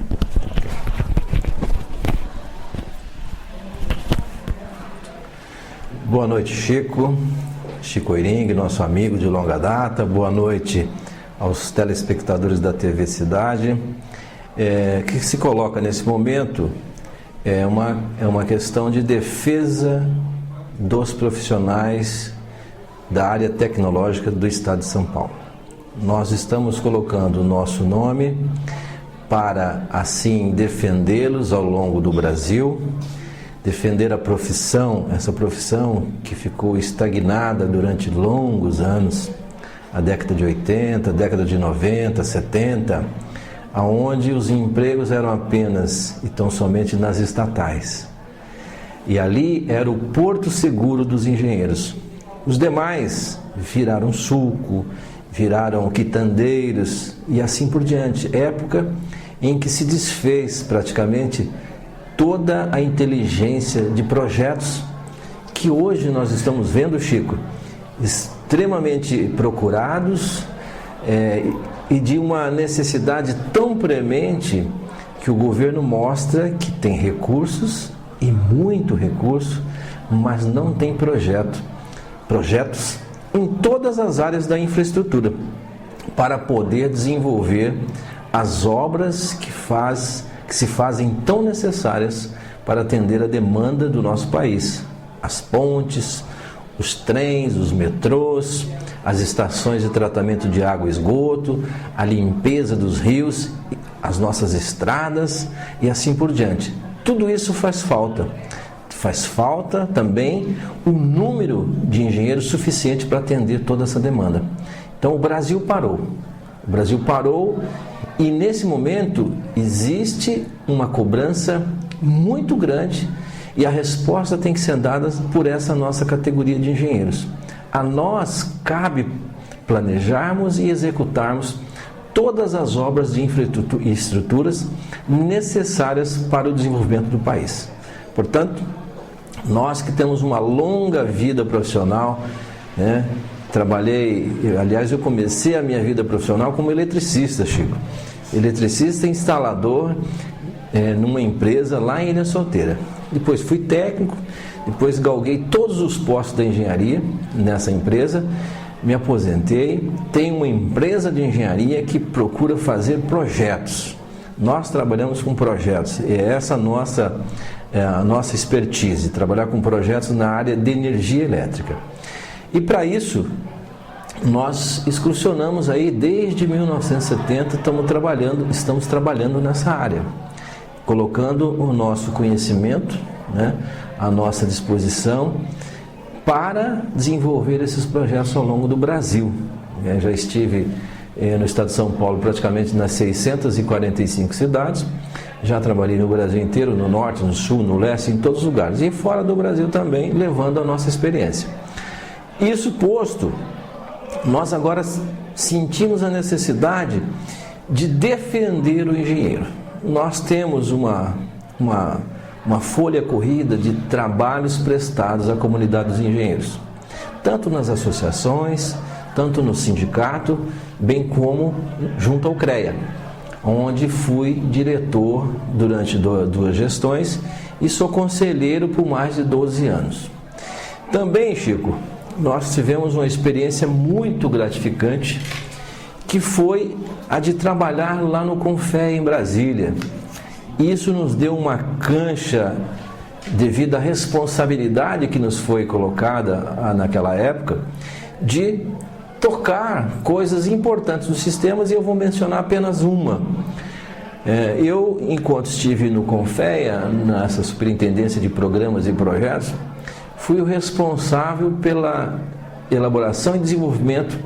Boa noite, Chico Iring, nosso amigo de longa data. Boa noite aos telespectadores da TV Cidade. O que se coloca nesse momento é uma questão de defesa dos profissionais da área tecnológica do Estado de São Paulo. Nós estamos colocando o nosso nome para, assim, defendê-los ao longo do Brasil, defender a profissão, essa profissão que ficou estagnada durante longos anos, a década de 80, década de 90, 70, aonde os empregos eram apenas e tão somente nas estatais. E ali era o porto seguro dos engenheiros. Os demais viraram sulco, viraram quitandeiros e assim por diante. Época em que se desfez praticamente toda a inteligência de projetos que hoje nós estamos vendo, Chico, extremamente procurados e de uma necessidade tão premente que o governo mostra que tem recursos e muito recurso, mas não tem projetos em todas as áreas da infraestrutura para poder desenvolver as obras que se fazem tão necessárias para atender a demanda do nosso país. As pontes, os trens, os metrôs, as estações de tratamento de água e esgoto, a limpeza dos rios, as nossas estradas e assim por diante. Tudo isso faz falta. Faz falta também um número de engenheiros suficiente para atender toda essa demanda. Então o Brasil parou. O Brasil parou e nesse momento existe uma cobrança muito grande e a resposta tem que ser dada por essa nossa categoria de engenheiros. A nós cabe planejarmos e executarmos todas as obras de infraestruturas necessárias para o desenvolvimento do país. Portanto, nós que temos uma longa vida profissional, né? Eu comecei a minha vida profissional como eletricista, Chico. Eletricista e instalador numa empresa lá em Ilha Solteira. Depois fui técnico, depois galguei todos os postos da engenharia nessa empresa, me aposentei, tenho uma empresa de engenharia que procura fazer projetos. Nós trabalhamos com projetos, e é essa a nossa expertise, trabalhar com projetos na área de energia elétrica. E para isso, nós excursionamos aí desde 1970, estamos trabalhando nessa área, colocando o nosso conhecimento, né, à nossa disposição para desenvolver esses projetos ao longo do Brasil. Eu já estive no estado de São Paulo praticamente nas 645 cidades, já trabalhei no Brasil inteiro, no norte, no sul, no leste, em todos os lugares, e fora do Brasil também, levando a nossa experiência. Isso posto, nós agora sentimos a necessidade de defender o engenheiro. Nós temos uma folha corrida de trabalhos prestados à comunidade dos engenheiros, tanto nas associações, tanto no sindicato, bem como junto ao CREA, onde fui diretor durante 2 gestões e sou conselheiro por mais de 12 anos. Também, Chico, nós tivemos uma experiência muito gratificante, que foi a de trabalhar lá no Confea em Brasília. Isso nos deu uma cancha devido à responsabilidade que nos foi colocada naquela época de tocar coisas importantes dos sistemas, e eu vou mencionar apenas uma. Eu, enquanto estive no Confea, nessa superintendência de programas e projetos, fui o responsável pela elaboração e desenvolvimento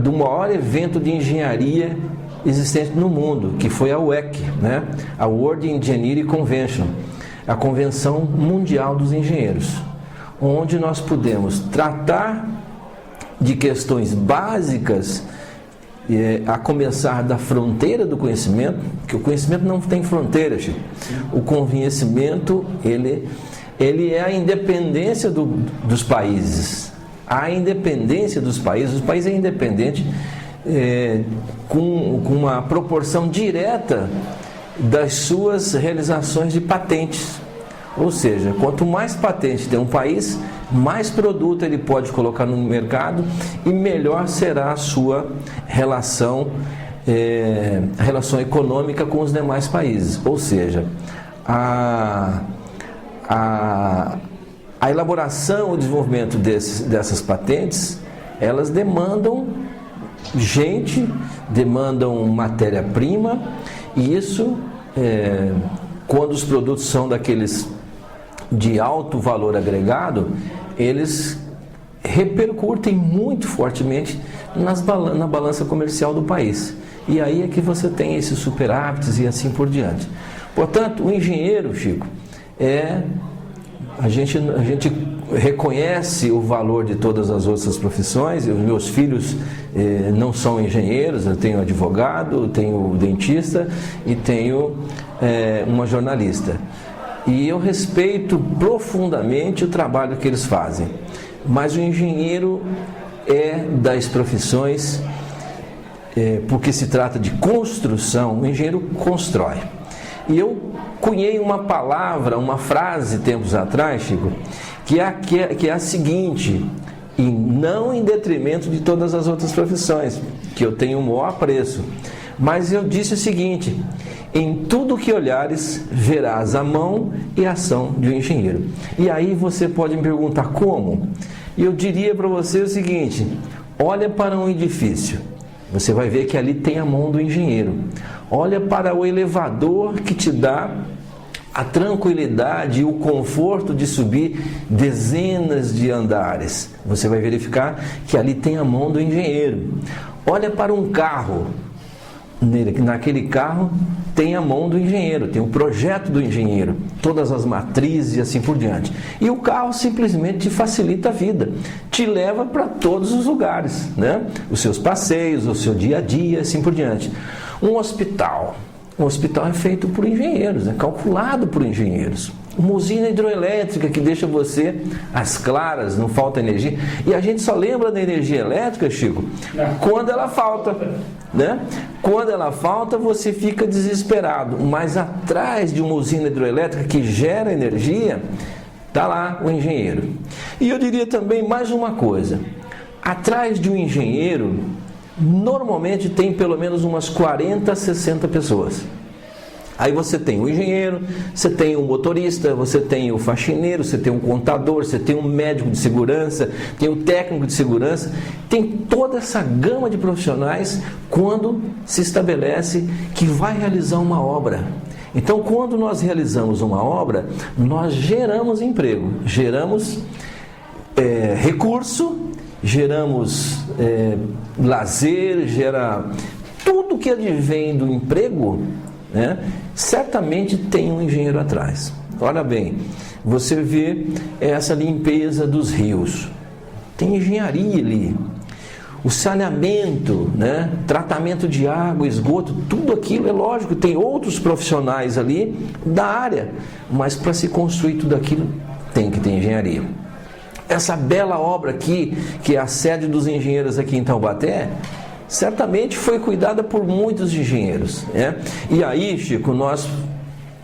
do maior evento de engenharia existente no mundo, que foi a WEC, né? A World Engineering Convention, a Convenção Mundial dos Engenheiros, onde nós pudemos tratar de questões básicas, a começar da fronteira do conhecimento, que o conhecimento não tem fronteira, Chico. O conhecimento, ele é a independência dos países. A independência dos países, o país é independente com uma proporção direta das suas realizações de patentes. Ou seja, quanto mais patente tem um país, mais produto ele pode colocar no mercado e melhor será a sua relação econômica com os demais países. Ou seja, A elaboração e o desenvolvimento dessas patentes, elas demandam gente, demandam matéria-prima, e isso, quando os produtos são daqueles de alto valor agregado, eles repercutem muito fortemente na balança comercial do país. E aí é que você tem esses superávites e assim por diante. Portanto, o engenheiro, Chico, a gente reconhece o valor de todas as outras profissões. Os meus filhos não são engenheiros, eu tenho advogado, tenho dentista e tenho uma jornalista. E eu respeito profundamente o trabalho que eles fazem. Mas o engenheiro é das profissões, porque se trata de construção, o engenheiro constrói. E eu cunhei uma palavra, uma frase tempos atrás, Chico, que é a seguinte, e não em detrimento de todas as outras profissões, que eu tenho o maior apreço, mas eu disse o seguinte: em tudo que olhares, verás a mão e a ação de um engenheiro. E aí você pode me perguntar como? E eu diria para você o seguinte: olha para um edifício, você vai ver que ali tem a mão do engenheiro. Olha para o elevador que te dá a tranquilidade e o conforto de subir dezenas de andares. Você vai verificar que ali tem a mão do engenheiro. Olha para um carro. Naquele carro tem a mão do engenheiro, tem o projeto do engenheiro, todas as matrizes e assim por diante. E o carro simplesmente te facilita a vida, te leva para todos os lugares, né? Os seus passeios, o seu dia a dia, assim por diante. Um hospital é feito por engenheiros, é calculado por engenheiros. Uma usina hidroelétrica que deixa você às claras, não falta energia. E a gente só lembra da energia elétrica, Chico, quando ela falta, né? Quando ela falta, você fica desesperado. Mas atrás de uma usina hidroelétrica que gera energia, está lá o engenheiro. E eu diria também mais uma coisa: atrás de um engenheiro, normalmente tem pelo menos umas 40, 60 pessoas. Aí você tem o engenheiro, você tem o motorista, você tem o faxineiro, você tem um contador, você tem um médico de segurança, tem o técnico de segurança, tem toda essa gama de profissionais quando se estabelece que vai realizar uma obra. Então, quando nós realizamos uma obra, nós geramos emprego, geramos recurso, geramos lazer, gera tudo que advém do emprego, né? Certamente tem um engenheiro atrás. Olha bem, você vê essa limpeza dos rios, tem engenharia ali. O saneamento, né? Tratamento de água, esgoto, tudo aquilo é lógico, tem outros profissionais ali da área, mas para se construir tudo aquilo tem que ter engenharia. Essa bela obra aqui, que é a sede dos engenheiros aqui em Taubaté, certamente foi cuidada por muitos engenheiros, né? E aí, Chico, nós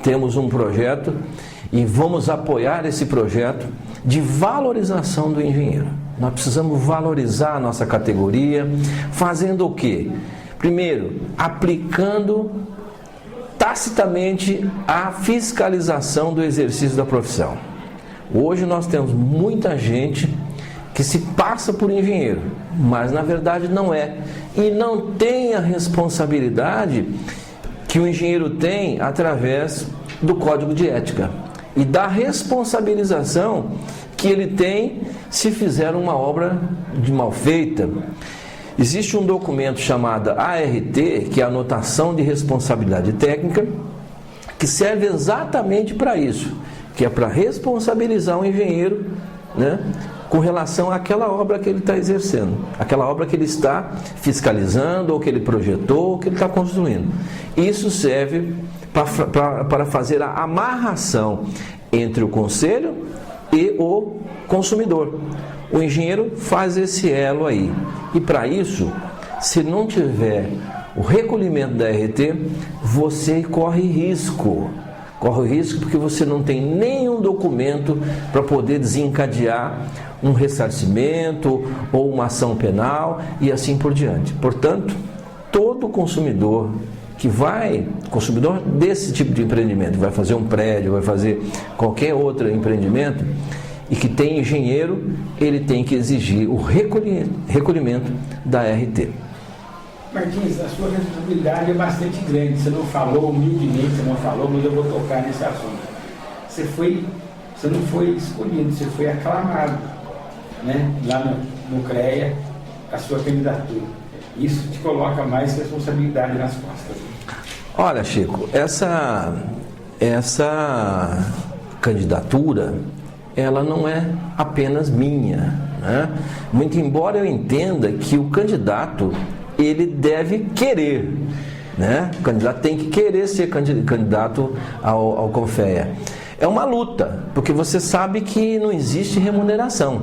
temos um projeto e vamos apoiar esse projeto de valorização do engenheiro. Nós precisamos valorizar a nossa categoria, fazendo o quê? Primeiro, aplicando tacitamente a fiscalização do exercício da profissão. Hoje nós temos muita gente que se passa por engenheiro, mas na verdade não é, e não tem a responsabilidade que o engenheiro tem através do Código de Ética e da responsabilização que ele tem se fizer uma obra de mal feita. Existe um documento chamado ART, que é a Anotação de Responsabilidade Técnica, que serve exatamente para isso, que é para responsabilizar o engenheiro, né, com relação àquela obra que ele está exercendo, aquela obra que ele está fiscalizando, ou que ele projetou, ou que ele está construindo. Isso serve para fazer a amarração entre o conselho e o consumidor. O engenheiro faz esse elo aí. E para isso, se não tiver o recolhimento da RT, você corre risco. Corre risco porque você não tem nenhum documento para poder desencadear um ressarcimento ou uma ação penal e assim por diante. Portanto, todo consumidor consumidor desse tipo de empreendimento, vai fazer um prédio, vai fazer qualquer outro empreendimento, e que tem engenheiro, ele tem que exigir o recolhimento da RT. Martins, a sua responsabilidade é bastante grande. Você não falou, humildemente você não falou, mas eu vou tocar nesse assunto. Você não foi escolhido, você foi aclamado, né? Lá no CREA, a sua candidatura. Isso te coloca mais responsabilidade nas costas. Olha, Chico, essa candidatura, ela não é apenas minha, né? Muito embora eu entenda que o candidato, ele deve querer, né? O candidato tem que querer ser candidato ao CONFEA. É uma luta, porque você sabe que não existe remuneração,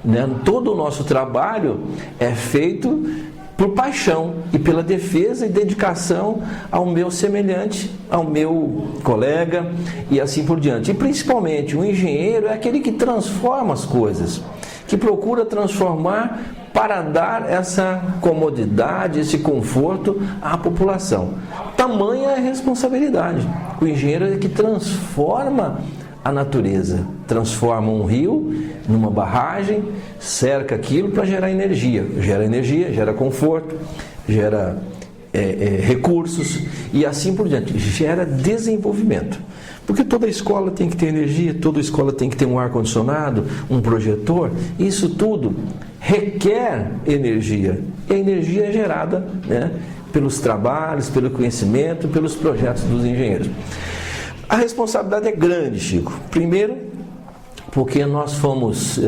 né? Todo o nosso trabalho é feito por paixão e pela defesa e dedicação ao meu semelhante, ao meu colega e assim por diante. E principalmente o engenheiro é aquele que transforma as coisas, que procura transformar para dar essa comodidade, esse conforto à população. Tamanha é a responsabilidade. O engenheiro é que transforma a natureza, transforma um rio numa barragem, cerca aquilo para gerar energia, gera conforto, gera recursos e assim por diante, gera desenvolvimento. Porque toda escola tem que ter energia, toda escola tem que ter um ar-condicionado, um projetor, isso tudo requer energia. E a energia é gerada, né, pelos trabalhos, pelo conhecimento, pelos projetos dos engenheiros. A responsabilidade é grande, Chico. Primeiro, porque nós fomos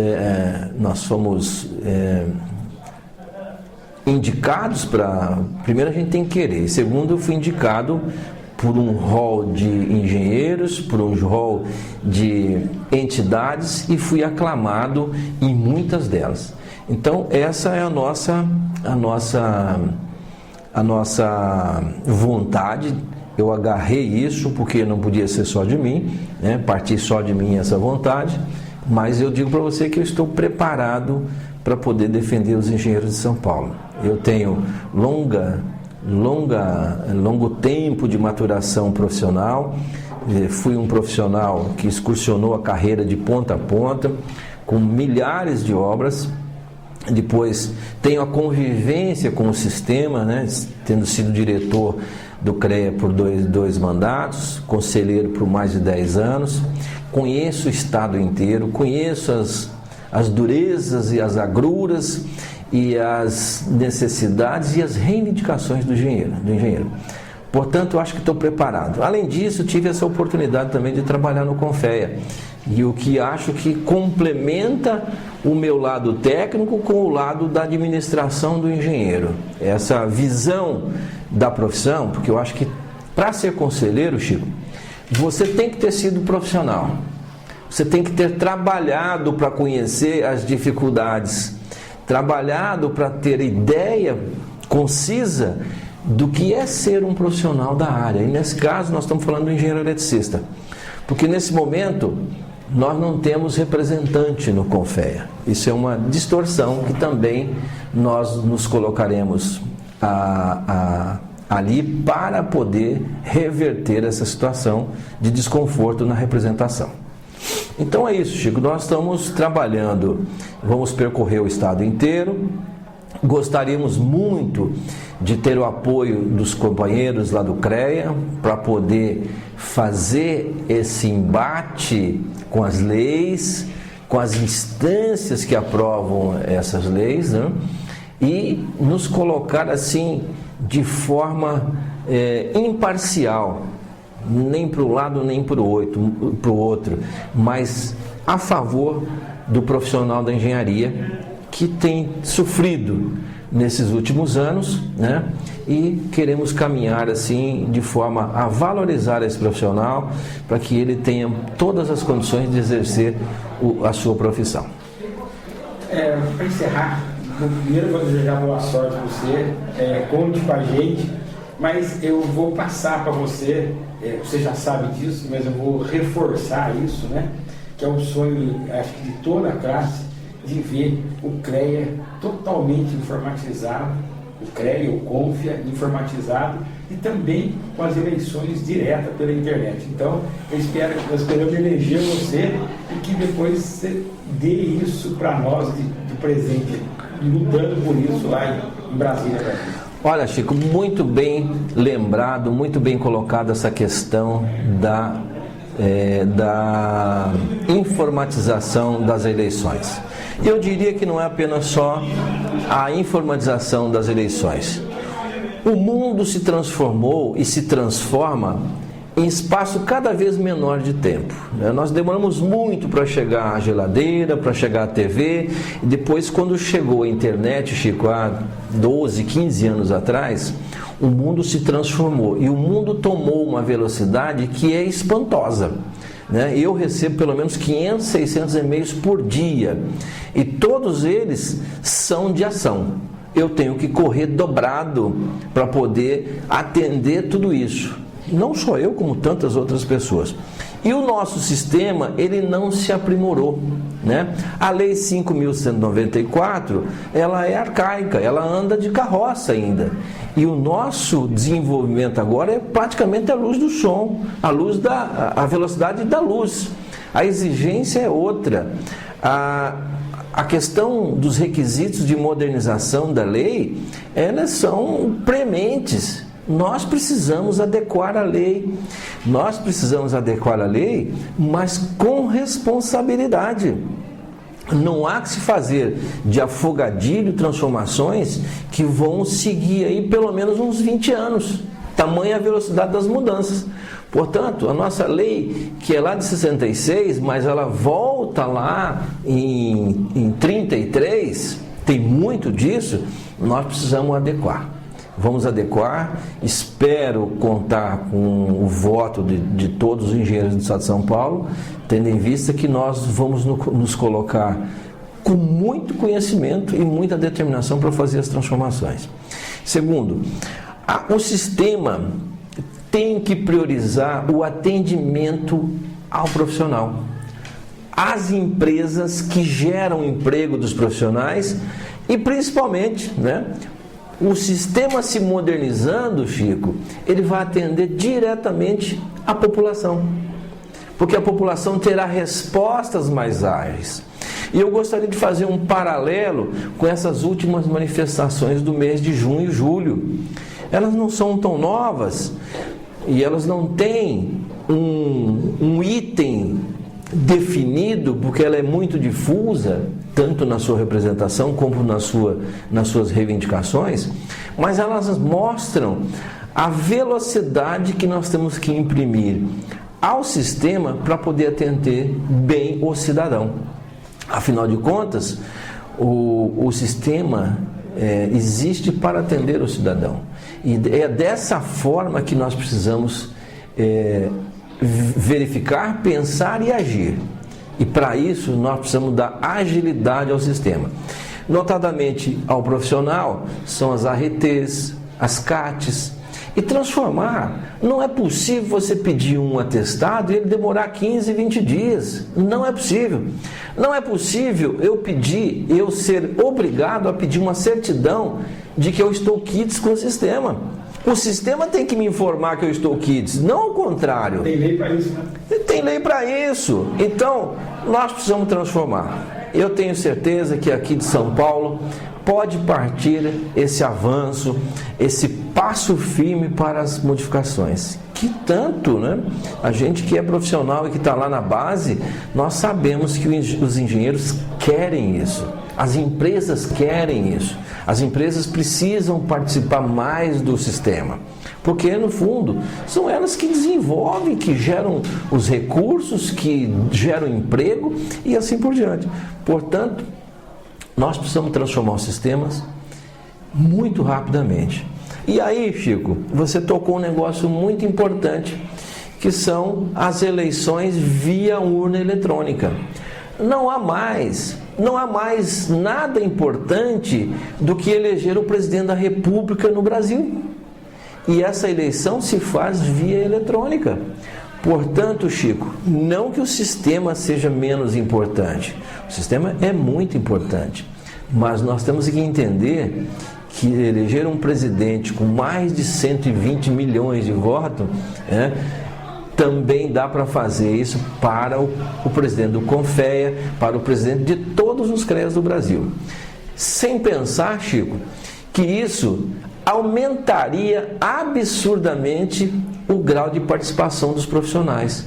indicados para... Primeiro a gente tem que querer. Segundo, eu fui indicado por um hall de engenheiros, por um hall de entidades e fui aclamado em muitas delas. Então essa é a nossa vontade. Eu agarrei isso porque não podia ser só de mim, né? Partir só de mim essa vontade, mas eu digo para você que eu estou preparado para poder defender os engenheiros de São Paulo. Eu tenho longo tempo de maturação profissional, fui um profissional que excursionou a carreira de ponta a ponta, com milhares de obras. Depois tenho a convivência com o sistema, né? Tendo sido diretor do CREA por dois mandatos, conselheiro por mais de 10 anos, conheço o estado inteiro, conheço as durezas e as agruras e as necessidades e as reivindicações do engenheiro. Portanto, eu acho que estou preparado. Além disso, tive essa oportunidade também de trabalhar no CONFEA, e o que acho que complementa o meu lado técnico com o lado da administração do engenheiro. Essa visão da profissão, porque eu acho que para ser conselheiro, Chico, você tem que ter sido profissional. Você tem que ter trabalhado para conhecer as dificuldades, trabalhado para ter ideia concisa do que é ser um profissional da área. E nesse caso nós estamos falando do engenheiro eletricista, porque nesse momento nós não temos representante no CONFEA. Isso é uma distorção que também nós nos colocaremos ali para poder reverter essa situação de desconforto na representação. Então é isso, Chico, nós estamos trabalhando, vamos percorrer o estado inteiro. Gostaríamos muito de ter o apoio dos companheiros lá do CREA para poder fazer esse embate com as leis, com as instâncias que aprovam essas leis, né? E nos colocar assim de forma imparcial, nem para o lado nem para o outro, mas a favor do profissional da engenharia que tem sofrido nesses últimos anos, né? E queremos caminhar assim de forma a valorizar esse profissional para que ele tenha todas as condições de exercer a sua profissão. Para encerrar, primeiro eu vou desejar boa sorte para você, conte com a gente, mas eu vou passar para você, você já sabe disso, mas eu vou reforçar isso, né? Que é um sonho, acho que de toda a classe, de ver o CREA totalmente informatizado, o CREA, o CONFIA, informatizado e também com as eleições diretas pela internet. Então, nós esperamos eleger você e que depois você dê isso para nós de presente, lutando por isso lá em Brasília. Olha, Chico, muito bem lembrado, muito bem colocada essa questão da informatização das eleições. Eu diria que não é apenas só a informatização das eleições. O mundo se transformou e se transforma em espaço cada vez menor de tempo. Nós demoramos muito para chegar à geladeira, para chegar à TV, e depois, quando chegou a internet, Chico, há 12, 15 anos atrás, o mundo se transformou e o mundo tomou uma velocidade que é espantosa. Eu recebo pelo menos 500, 600 e-mails por dia e todos eles são de ação. Eu tenho que correr dobrado para poder atender tudo isso. Não só eu, como tantas outras pessoas. E o nosso sistema, ele não se aprimorou, A Lei 5.194, ela é arcaica, ela anda de carroça ainda. E o nosso desenvolvimento agora é praticamente a luz do som, a velocidade da luz. A exigência é outra. A questão dos requisitos de modernização da lei, elas são prementes. Nós precisamos adequar a lei, mas com responsabilidade. Não há que se fazer de afogadilho transformações que vão seguir aí pelo menos uns 20 anos, tamanha a velocidade das mudanças. Portanto, a nossa lei, que é lá de 66, mas ela volta lá em 33, tem muito disso, nós precisamos adequar. Vamos adequar, espero contar com o voto de todos os engenheiros do Estado de São Paulo, tendo em vista que nós vamos nos colocar com muito conhecimento e muita determinação para fazer as transformações. Segundo, o sistema tem que priorizar o atendimento ao profissional. As empresas que geram emprego dos profissionais e principalmente, o sistema se modernizando, Chico, ele vai atender diretamente a população, porque a população terá respostas mais ágeis. E eu gostaria de fazer um paralelo com essas últimas manifestações do mês de junho e julho. Elas não são tão novas e elas não têm um item definido, porque ela é muito difusa, tanto na sua representação como nas suas reivindicações, mas elas mostram a velocidade que nós temos que imprimir ao sistema para poder atender bem o cidadão. Afinal de contas, o sistema existe para atender o cidadão. E é dessa forma que nós precisamos verificar, pensar e agir. E para isso nós precisamos dar agilidade ao sistema. Notadamente ao profissional, são as ARTs, as CATs. E transformar, não é possível você pedir um atestado e ele demorar 15, 20 dias. Não é possível. Não é possível eu ser obrigado a pedir uma certidão de que eu estou quites com o sistema. O sistema tem que me informar que eu estou quites, não ao contrário. Tem lei para isso, né? Tem lei para isso. Então, nós precisamos transformar. Eu tenho certeza que aqui de São Paulo pode partir esse avanço, esse passo firme para as modificações. Que tanto, a gente que é profissional e que está lá na base, nós sabemos que os engenheiros querem isso. As empresas querem isso. As empresas precisam participar mais do sistema. Porque, no fundo, são elas que desenvolvem, que geram os recursos, que geram emprego e assim por diante. Portanto, nós precisamos transformar os sistemas muito rapidamente. E aí, Chico, você tocou um negócio muito importante, que são as eleições via urna eletrônica. Não há mais nada importante do que eleger o presidente da República no Brasil. E essa eleição se faz via eletrônica. Portanto, Chico, não que o sistema seja menos importante. O sistema é muito importante. Mas nós temos que entender que elegeram um presidente com mais de 120 milhões de votos, né, também dá para fazer isso para o presidente do CONFEA, para o presidente de todos os CREAs do Brasil. Sem pensar, Chico, que isso aumentaria absurdamente o grau de participação dos profissionais.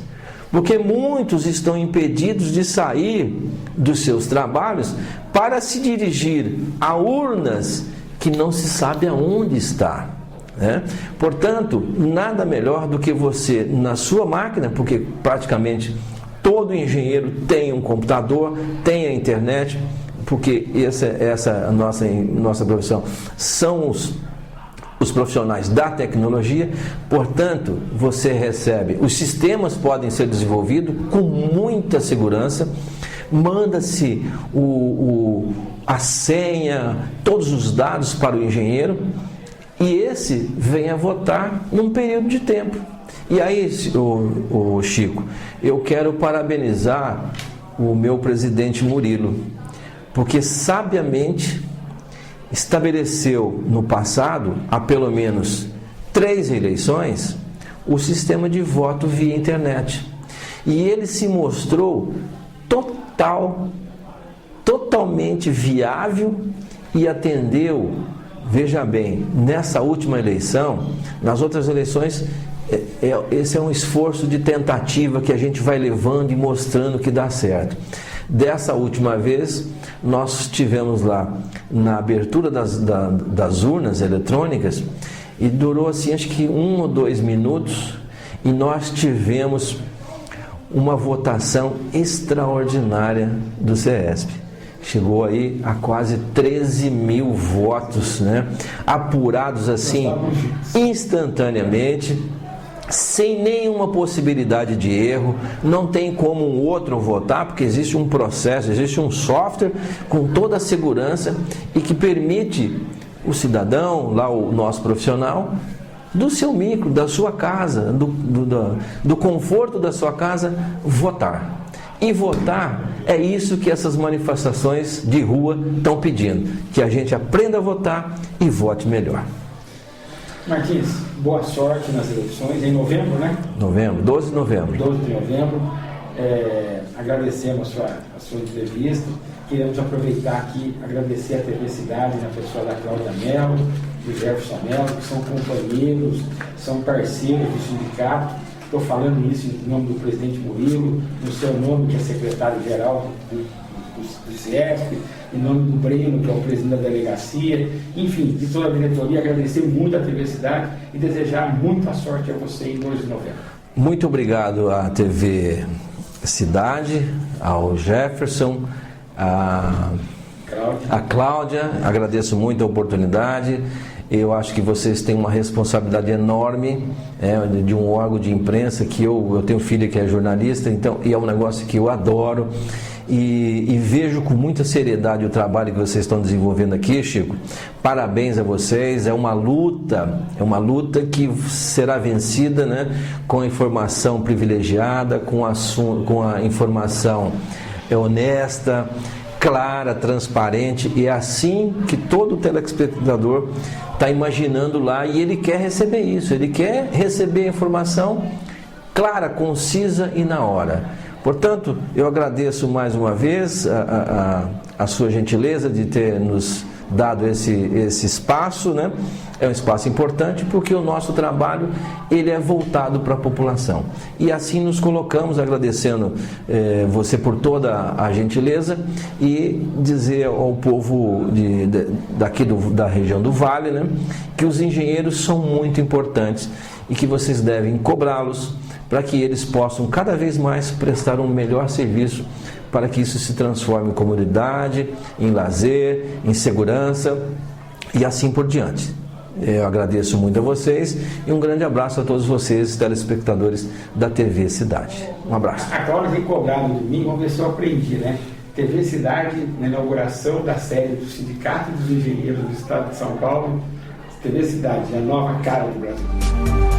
Porque muitos estão impedidos de sair dos seus trabalhos para se dirigir a urnas que não se sabe aonde está, né? Portanto, nada melhor do que você, na sua máquina, porque praticamente todo engenheiro tem um computador, tem a internet, porque essa nossa profissão são os profissionais da tecnologia. Portanto, você recebe, os sistemas podem ser desenvolvidos com muita segurança, manda-se a senha, todos os dados para o engenheiro, e esse vem a votar num período de tempo. E aí, o Chico, eu quero parabenizar o meu presidente Murilo, porque sabiamente estabeleceu no passado, há pelo menos 3 eleições, o sistema de voto via internet. E ele se mostrou totalmente viável e atendeu, veja bem, nessa última eleição, nas outras eleições, esse é um esforço de tentativa que a gente vai levando e mostrando que dá certo. Dessa última vez, nós tivemos lá na abertura das urnas eletrônicas e durou assim, acho que 1 ou 2 minutos, e nós tivemos uma votação extraordinária do CESP. Chegou aí a quase 13 mil votos, né? Apurados assim instantaneamente, sem nenhuma possibilidade de erro. Não tem como um outro votar, porque existe um processo, existe um software com toda a segurança e que permite o cidadão, lá o nosso profissional, do seu micro, da sua casa, do conforto da sua casa, votar. E votar é isso que essas manifestações de rua estão pedindo, que a gente aprenda a votar e vote melhor. Martins, boa sorte nas eleições, em novembro, né? 12 de novembro. 12 de novembro. Agradecemos a sua entrevista. Queremos aproveitar aqui, agradecer a TV Cidade, na pessoa da Cláudia Mello, do Jefferson Mello, que são companheiros, são parceiros do sindicato. Estou falando isso em nome do presidente Murilo, no seu nome, que é secretário-geral do CIESP, em nome do Breno, que é o presidente da delegacia, enfim, de toda a diretoria, agradecer muito a TV Cidade e desejar muita sorte a você em 2 de novembro. Muito obrigado à TV Cidade, ao Jefferson, a Cláudia, agradeço muito a oportunidade. Eu acho que vocês têm uma responsabilidade enorme, de um órgão de imprensa que eu tenho filha que é jornalista, então, e é um negócio que eu adoro e vejo com muita seriedade o trabalho que vocês estão desenvolvendo aqui, Chico. Parabéns a vocês, é uma luta que será vencida, né, com a informação privilegiada, com a informação honesta, clara, transparente, e é assim que todo telespectador está imaginando lá, e ele quer receber isso, ele quer receber a informação clara, concisa e na hora. Portanto, eu agradeço mais uma vez a sua gentileza de ter nos dado esse espaço, né? É um espaço importante porque o nosso trabalho ele é voltado para a população. E assim nos colocamos, agradecendo você por toda a gentileza, e dizer ao povo daqui da região do Vale, né, que os engenheiros são muito importantes e que vocês devem cobrá-los para que eles possam cada vez mais prestar um melhor serviço, para que isso se transforme em comunidade, em lazer, em segurança e assim por diante. Eu agradeço muito a vocês e um grande abraço a todos vocês, telespectadores da TV Cidade. Um abraço. A Cláudia tem cobrado de mim, vamos ver se eu aprendi, né? TV Cidade, na inauguração da sede do Sindicato dos Engenheiros do Estado de São Paulo. TV Cidade, a nova cara do Brasil.